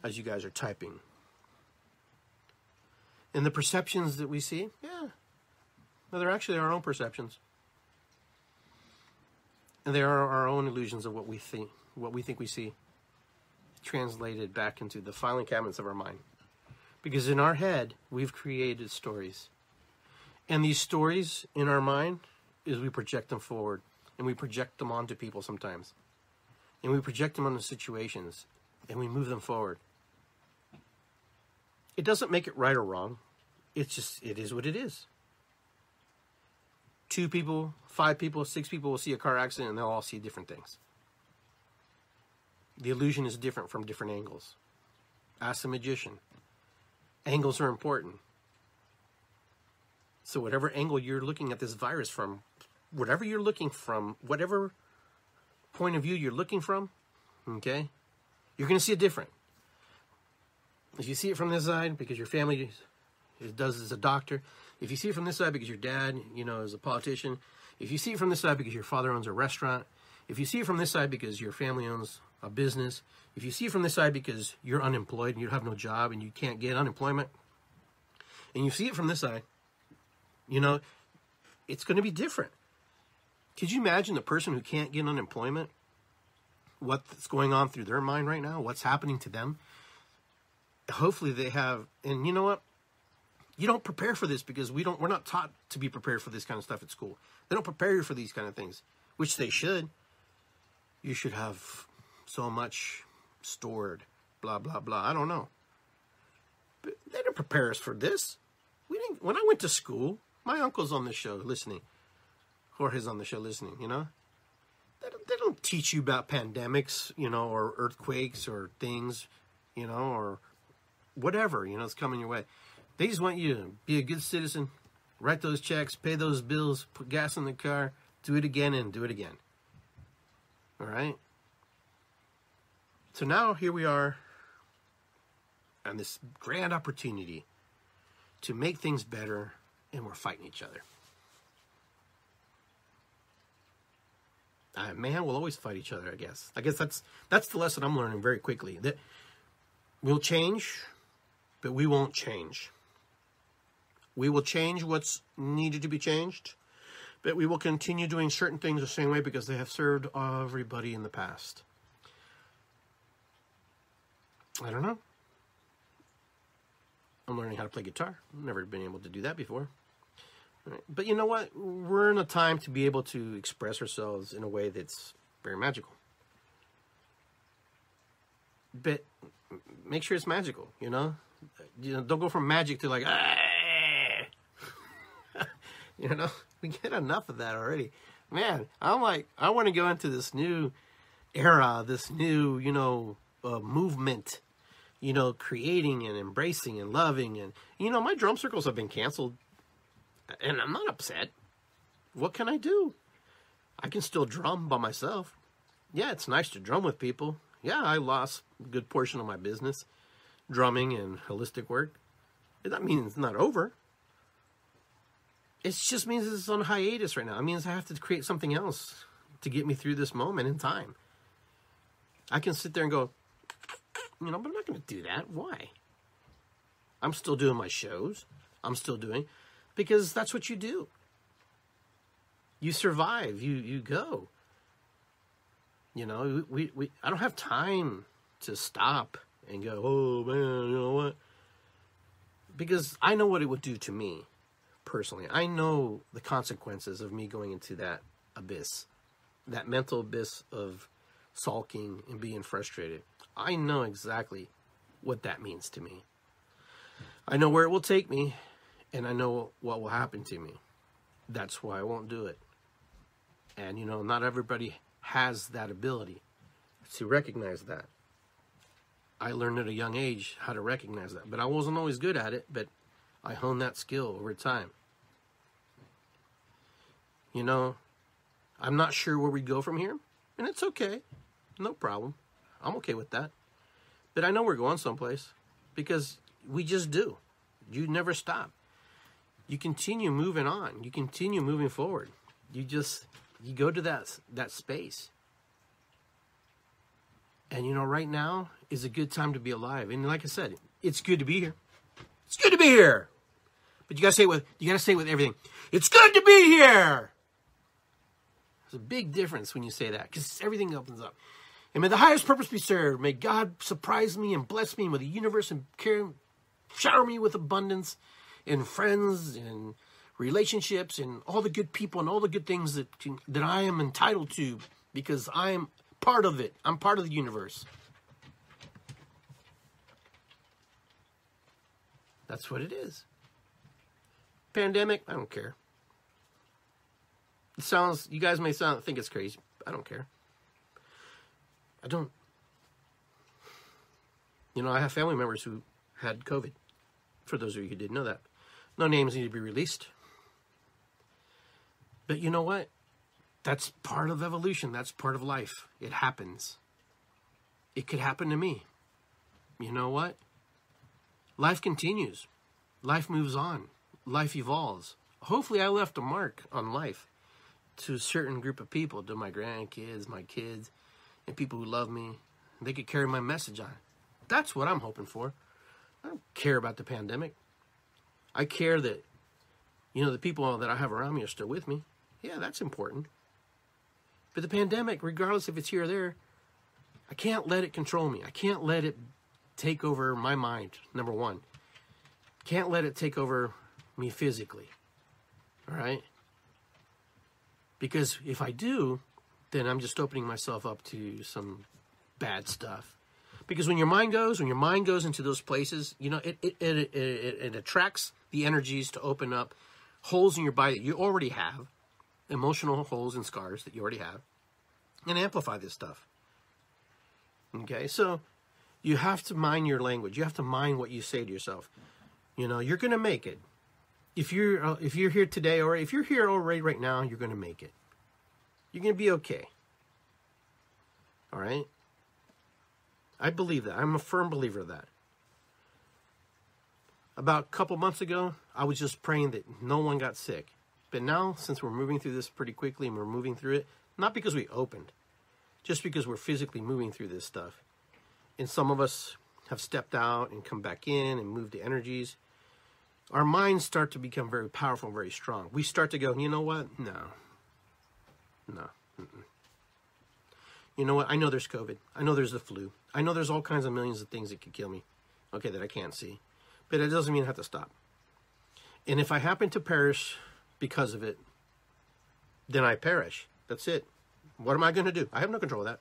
As you guys are typing. And the perceptions that we see, yeah. Well, they're actually our own perceptions. And they are our own illusions of what we think we see, translated back into the filing cabinets of our mind. Because in our head, we've created stories. And these stories in our mind is we project them forward. And we project them onto people sometimes. And we project them onto situations. And we move them forward. It doesn't make it right or wrong. It's just, it is what it is. 2 people, 5 people, 6 people will see a car accident and they'll all see different things. The illusion is different from different angles. Ask the magician. Angles are important. So whatever angle you're looking at this virus from, whatever you're looking from, whatever point of view you're looking from, okay, you're going to see it different. If you see it from this side because your family does as a doctor, if you see it from this side because your dad, you know, is a politician, if you see it from this side because your father owns a restaurant, if you see it from this side because your family owns a business, if you see it from this side because you're unemployed and you have no job and you can't get unemployment, and you see it from this side, you know, it's going to be different. Could you imagine the person who can't get unemployment? What's going on through their mind right now? What's happening to them? Hopefully they have, and you know what? You don't prepare for this because we're not taught to be prepared for this kind of stuff at school. They don't prepare you for these kind of things, which they should. You should have so much stored, blah, blah, blah. I don't know. But they didn't prepare us for this. When I went to school, my uncle's on the show listening. Jorge's on the show listening, you know. They don't teach you about pandemics, you know, or earthquakes or things, you know, or whatever, you know, it's coming your way. They just want you to be a good citizen, write those checks, pay those bills, put gas in the car, do it again and do it again. All right? So now here we are on this grand opportunity to make things better, and we're fighting each other. Man, we'll always fight each other, I guess. I guess that's the lesson I'm learning very quickly. That we'll change, but we won't change. We will change what's needed to be changed, but we will continue doing certain things the same way because they have served everybody in the past. I don't know. I'm learning how to play guitar. I've never been able to do that before. Right. But you know what? We're in a time to be able to express ourselves in a way that's very magical. But make sure it's magical, you know? Don't go from magic to like, you know? We get enough of that already. Man, I'm like, I want to go into this new era, this new, you know, movement, you know, creating and embracing and loving. And, you know, my drum circles have been canceled. And I'm not upset. What can I do? I can still drum by myself. Yeah, it's nice to drum with people. Yeah, I lost a good portion of my business, drumming and holistic work. That means it's not over. It just means it's on hiatus right now. It means I have to create something else to get me through this moment in time. I can sit there and go, you know, but I'm not going to do that. Why? I'm still doing my shows. I'm still doing... Because that's what you do. You survive. You go. You know, I don't have time to stop and go, oh, man, you know what? Because I know what it would do to me. personally. I know the consequences of me going into that abyss, that mental abyss of sulking and being frustrated. I know exactly what that means to me. I know where it will take me, and I know what will happen to me. That's why I won't do it. And, not everybody has that ability to recognize that. I learned at a young age how to recognize that, but I wasn't always good at it, but I honed that skill over time. I'm not sure where we go from here, and it's okay. No problem. I'm okay with that. But I know we're going someplace because we just do. You never stop. You continue moving on. You continue moving forward. You go to that space. And right now is a good time to be alive. And like I said, it's good to be here. It's good to be here. But you gotta say it with everything. It's good to be here. There's a big difference when you say that, because everything opens up. And may the highest purpose be served. May God surprise me and bless me with the universe and shower me with abundance and friends and relationships and all the good people and all the good things that I am entitled to, because I am part of it. I'm part of the universe. That's what it is. Pandemic, I don't care. You guys may think it's crazy. I don't care. I don't. I have family members who had COVID. For those of you who didn't know that. No names need to be released. But you know what? That's part of evolution. That's part of life. It happens. It could happen to me. You know what? Life continues. Life moves on. Life evolves. Hopefully I left a mark on life to a certain group of people, to my grandkids, my kids, and people who love me. They could carry my message on. That's what I'm hoping for. I don't care about the pandemic. I care that, the people that I have around me are still with me. Yeah, that's important. But the pandemic, regardless if it's here or there, I can't let it control me. I can't let it take over my mind, number one. Can't let it take over me physically. All right? Because if I do, then I'm just opening myself up to some bad stuff. Because when your mind goes into those places, it attracts the energies to open up holes in your body that you already have, emotional holes and scars that you already have, and amplify this stuff. Okay, so you have to mind your language. You have to mind what you say to yourself. You're going to make it. If you're here today, or if you're here already right now, you're going to make it. You're going to be okay. All right? I believe that. I'm a firm believer of that. About a couple months ago, I was just praying that no one got sick. But now, since we're moving through this pretty quickly and we're moving through it, not because we opened, just because we're physically moving through this stuff. And some of us have stepped out and come back in and moved the energies. Our minds start to become very powerful and very strong. We start to go, you know what? No. Mm-mm. You know what? I know there's COVID. I know there's the flu. I know there's all kinds of millions of things that could kill me. Okay, that I can't see. But it doesn't mean I have to stop. And if I happen to perish because of it, then I perish. That's it. What am I going to do? I have no control of that.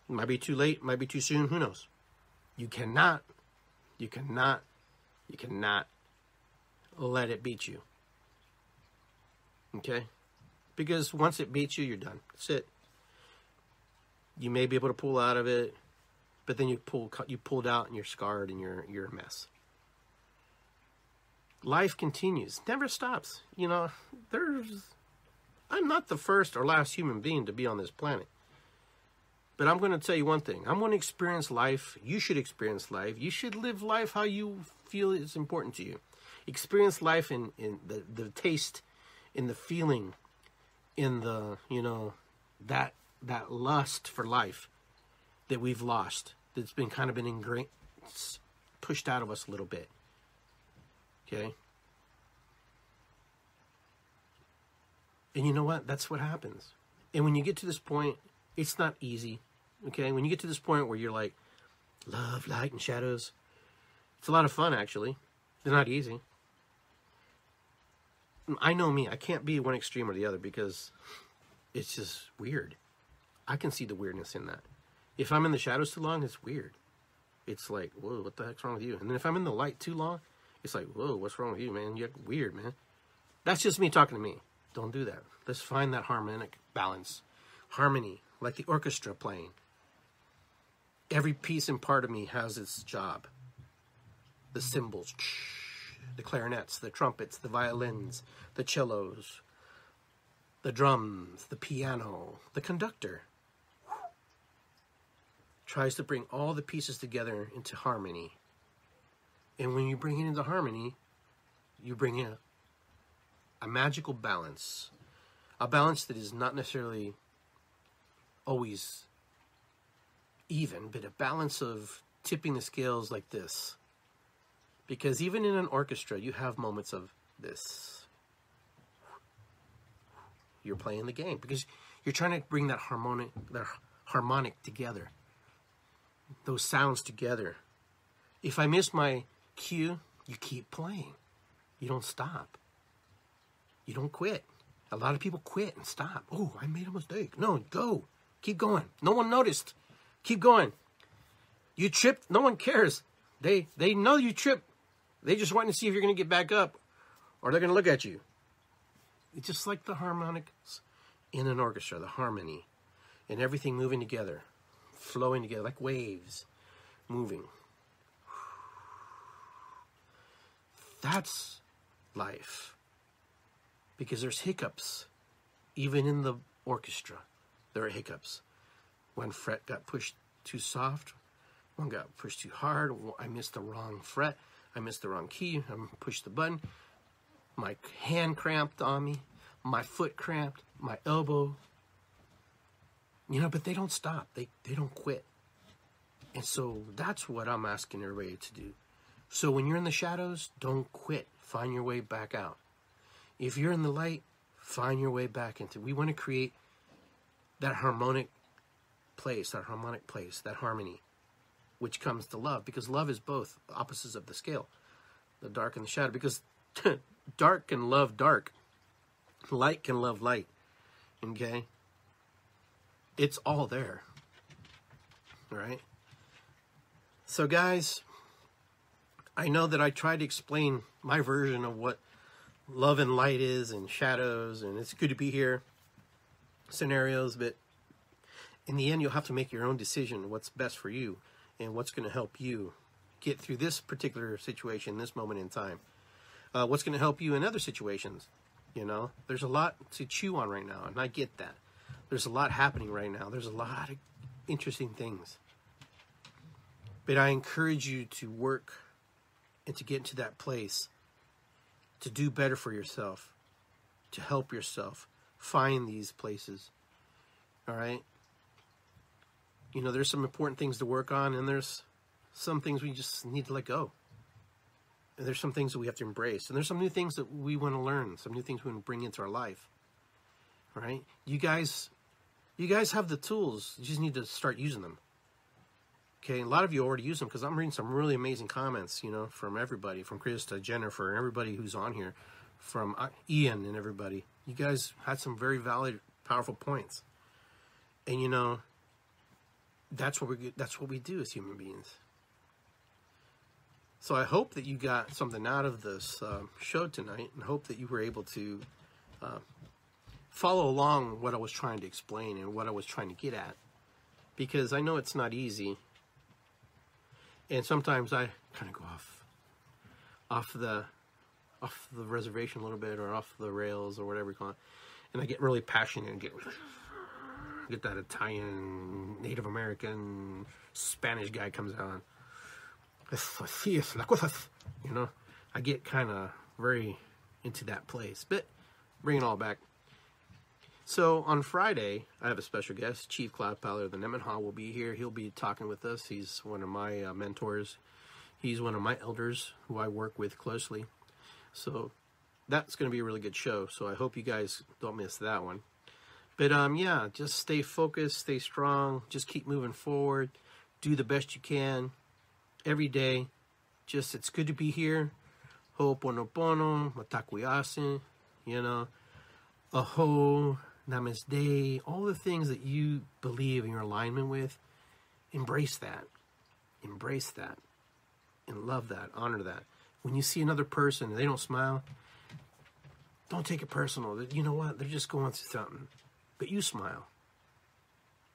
It might be too late. It might be too soon. Who knows? You cannot let it beat you. Okay? Because once it beats you, you're done. That's it. You may be able to pull out of it, but then you pulled out and you're scarred and you're a mess. Life continues. Never stops. I'm not the first or last human being to be on this planet. But I'm going to tell you one thing. I'm going to experience life. You should experience life. You should live life how you feel is important to you. Experience life in the taste, in the feeling, in the, that lust for life that we've lost. That's been kind of ingrained, pushed out of us a little bit. Okay? And you know what? That's what happens. And when you get to this point, it's not easy. Okay? When you get to this point where you're like, love, light, and shadows, it's a lot of fun, actually. They're not easy. I know me. I can't be one extreme or the other because it's just weird. I can see the weirdness in that. If I'm in the shadows too long, it's weird. It's like, whoa, what the heck's wrong with you? And then if I'm in the light too long, it's like, whoa, what's wrong with you, man? You're weird, man. That's just me talking to me. Don't do that. Let's find that harmonic balance. Harmony, like the orchestra playing. Every piece and part of me has its job. The cymbals, the clarinets, the trumpets, the violins, the cellos, the drums, the piano, the conductor. Tries to bring all the pieces together into harmony. And when you bring it into harmony, you bring in a magical balance. A balance that is not necessarily always even, but a balance of tipping the scales like this. Because even in an orchestra, you have moments of this. You're playing the game because you're trying to bring that harmonic together. Those sounds together. If I miss my cue, you keep playing. You don't stop. You don't quit. A lot of people quit and stop. Oh, I made a mistake. No, go. Keep going. No one noticed. Keep going. You tripped. No one cares. They know you tripped. They just want to see if you're going to get back up or they're going to look at you. It's just like the harmonics in an orchestra, the harmony and everything moving together, flowing together like waves moving. That's life. Because there's hiccups. Even in the orchestra, there are hiccups. One fret got pushed too soft. One got pushed too hard. I missed the wrong fret. I missed the wrong key. I pushed the button. My hand cramped on me. My foot cramped. My elbow. You know, but they don't stop. They don't quit. And so that's what I'm asking everybody to do. So when you're in the shadows, don't quit. Find your way back out. If you're in the light, find your way back into. We want to create that harmonic place, that harmony, which comes to love, because love is both opposites of the scale, the dark and the shadow, because dark can love dark, light can love light, okay? It's all there, all right? So guys, I know that I tried to explain my version of what love and light is and shadows, and it's good to be here, scenarios, but in the end, you'll have to make your own decision what's best for you and what's going to help you get through this particular situation, this moment in time. What's going to help you in other situations, you know? There's a lot to chew on right now, and I get that. There's a lot happening right now. There's a lot of interesting things. But I encourage you to work and to get into that place, to do better for yourself, to help yourself find these places, all right? You know, there's some important things to work on, and there's some things we just need to let go. And there's some things that we have to embrace, and there's some new things that we want to learn, some new things we want to bring into our life, all right? You guys have the tools. You just need to start using them. Okay, a lot of you already use them because I'm reading some really amazing comments, you know, from everybody, from Krista, Jennifer, and everybody who's on here, from Ian and everybody. You guys had some very valid, powerful points. And, you know, that's what we do as human beings. So I hope that you got something out of this show tonight, and hope that you were able to follow along what I was trying to explain and what I was trying to get at. Because I know it's not easy. And sometimes I kind of go off the reservation a little bit, or off the rails, or whatever you call it. And I get really passionate and get that Italian, Native American, Spanish guy comes on. You know, I get kind of very into that place. But bring it all back. So on Friday, I have a special guest. Chief Cloud Paller of the Nemenhah will be here. He'll be talking with us. He's one of my mentors. He's one of my elders who I work with closely. So that's going to be a really good show. So I hope you guys don't miss that one. But yeah, just stay focused, stay strong. Just keep moving forward. Do the best you can every day. Just, it's good to be here. Ho'oponopono, matakui'ase. you know, Aho, Namaste, all the things that you believe in your alignment with, embrace that. Embrace that. And love that. Honor that. When you see another person and they don't smile, don't take it personal. You know what? They're just going through something. But you smile.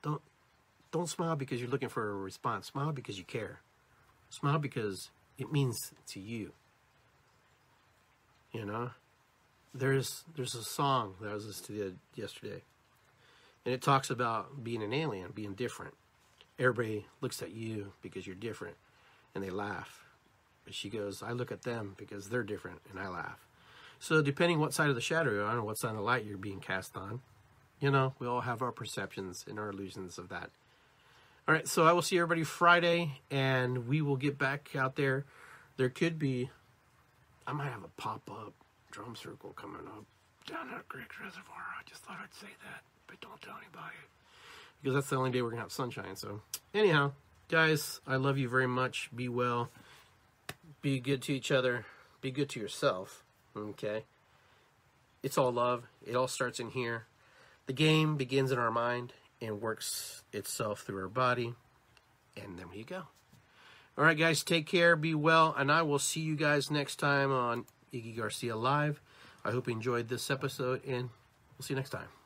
Don't smile because you're looking for a response. Smile because you care. Smile because it means to you. You know? There's a song that I was listening to yesterday. And it talks about being an alien, being different. Everybody looks at you because you're different. And they laugh. But she goes, I look at them because they're different. And I laugh. So depending what side of the shadow you're on or what side of the light you're being cast on, you know, we all have our perceptions and our illusions of that. All right, so I will see everybody Friday, and we will get back out there. There could be, I might have a pop-up drum circle coming up down at Great Reservoir. I just thought I'd say that, but don't tell anybody. Because that's the only day we're going to have sunshine. So anyhow, guys, I love you very much. Be well. Be good to each other. Be good to yourself. Okay? It's all love. It all starts in here. The game begins in our mind and works itself through our body. And there you go. All right, guys, take care. Be well. And I will see you guys next time on Iggy Garcia Live. I hope you enjoyed this episode, and we'll see you next time.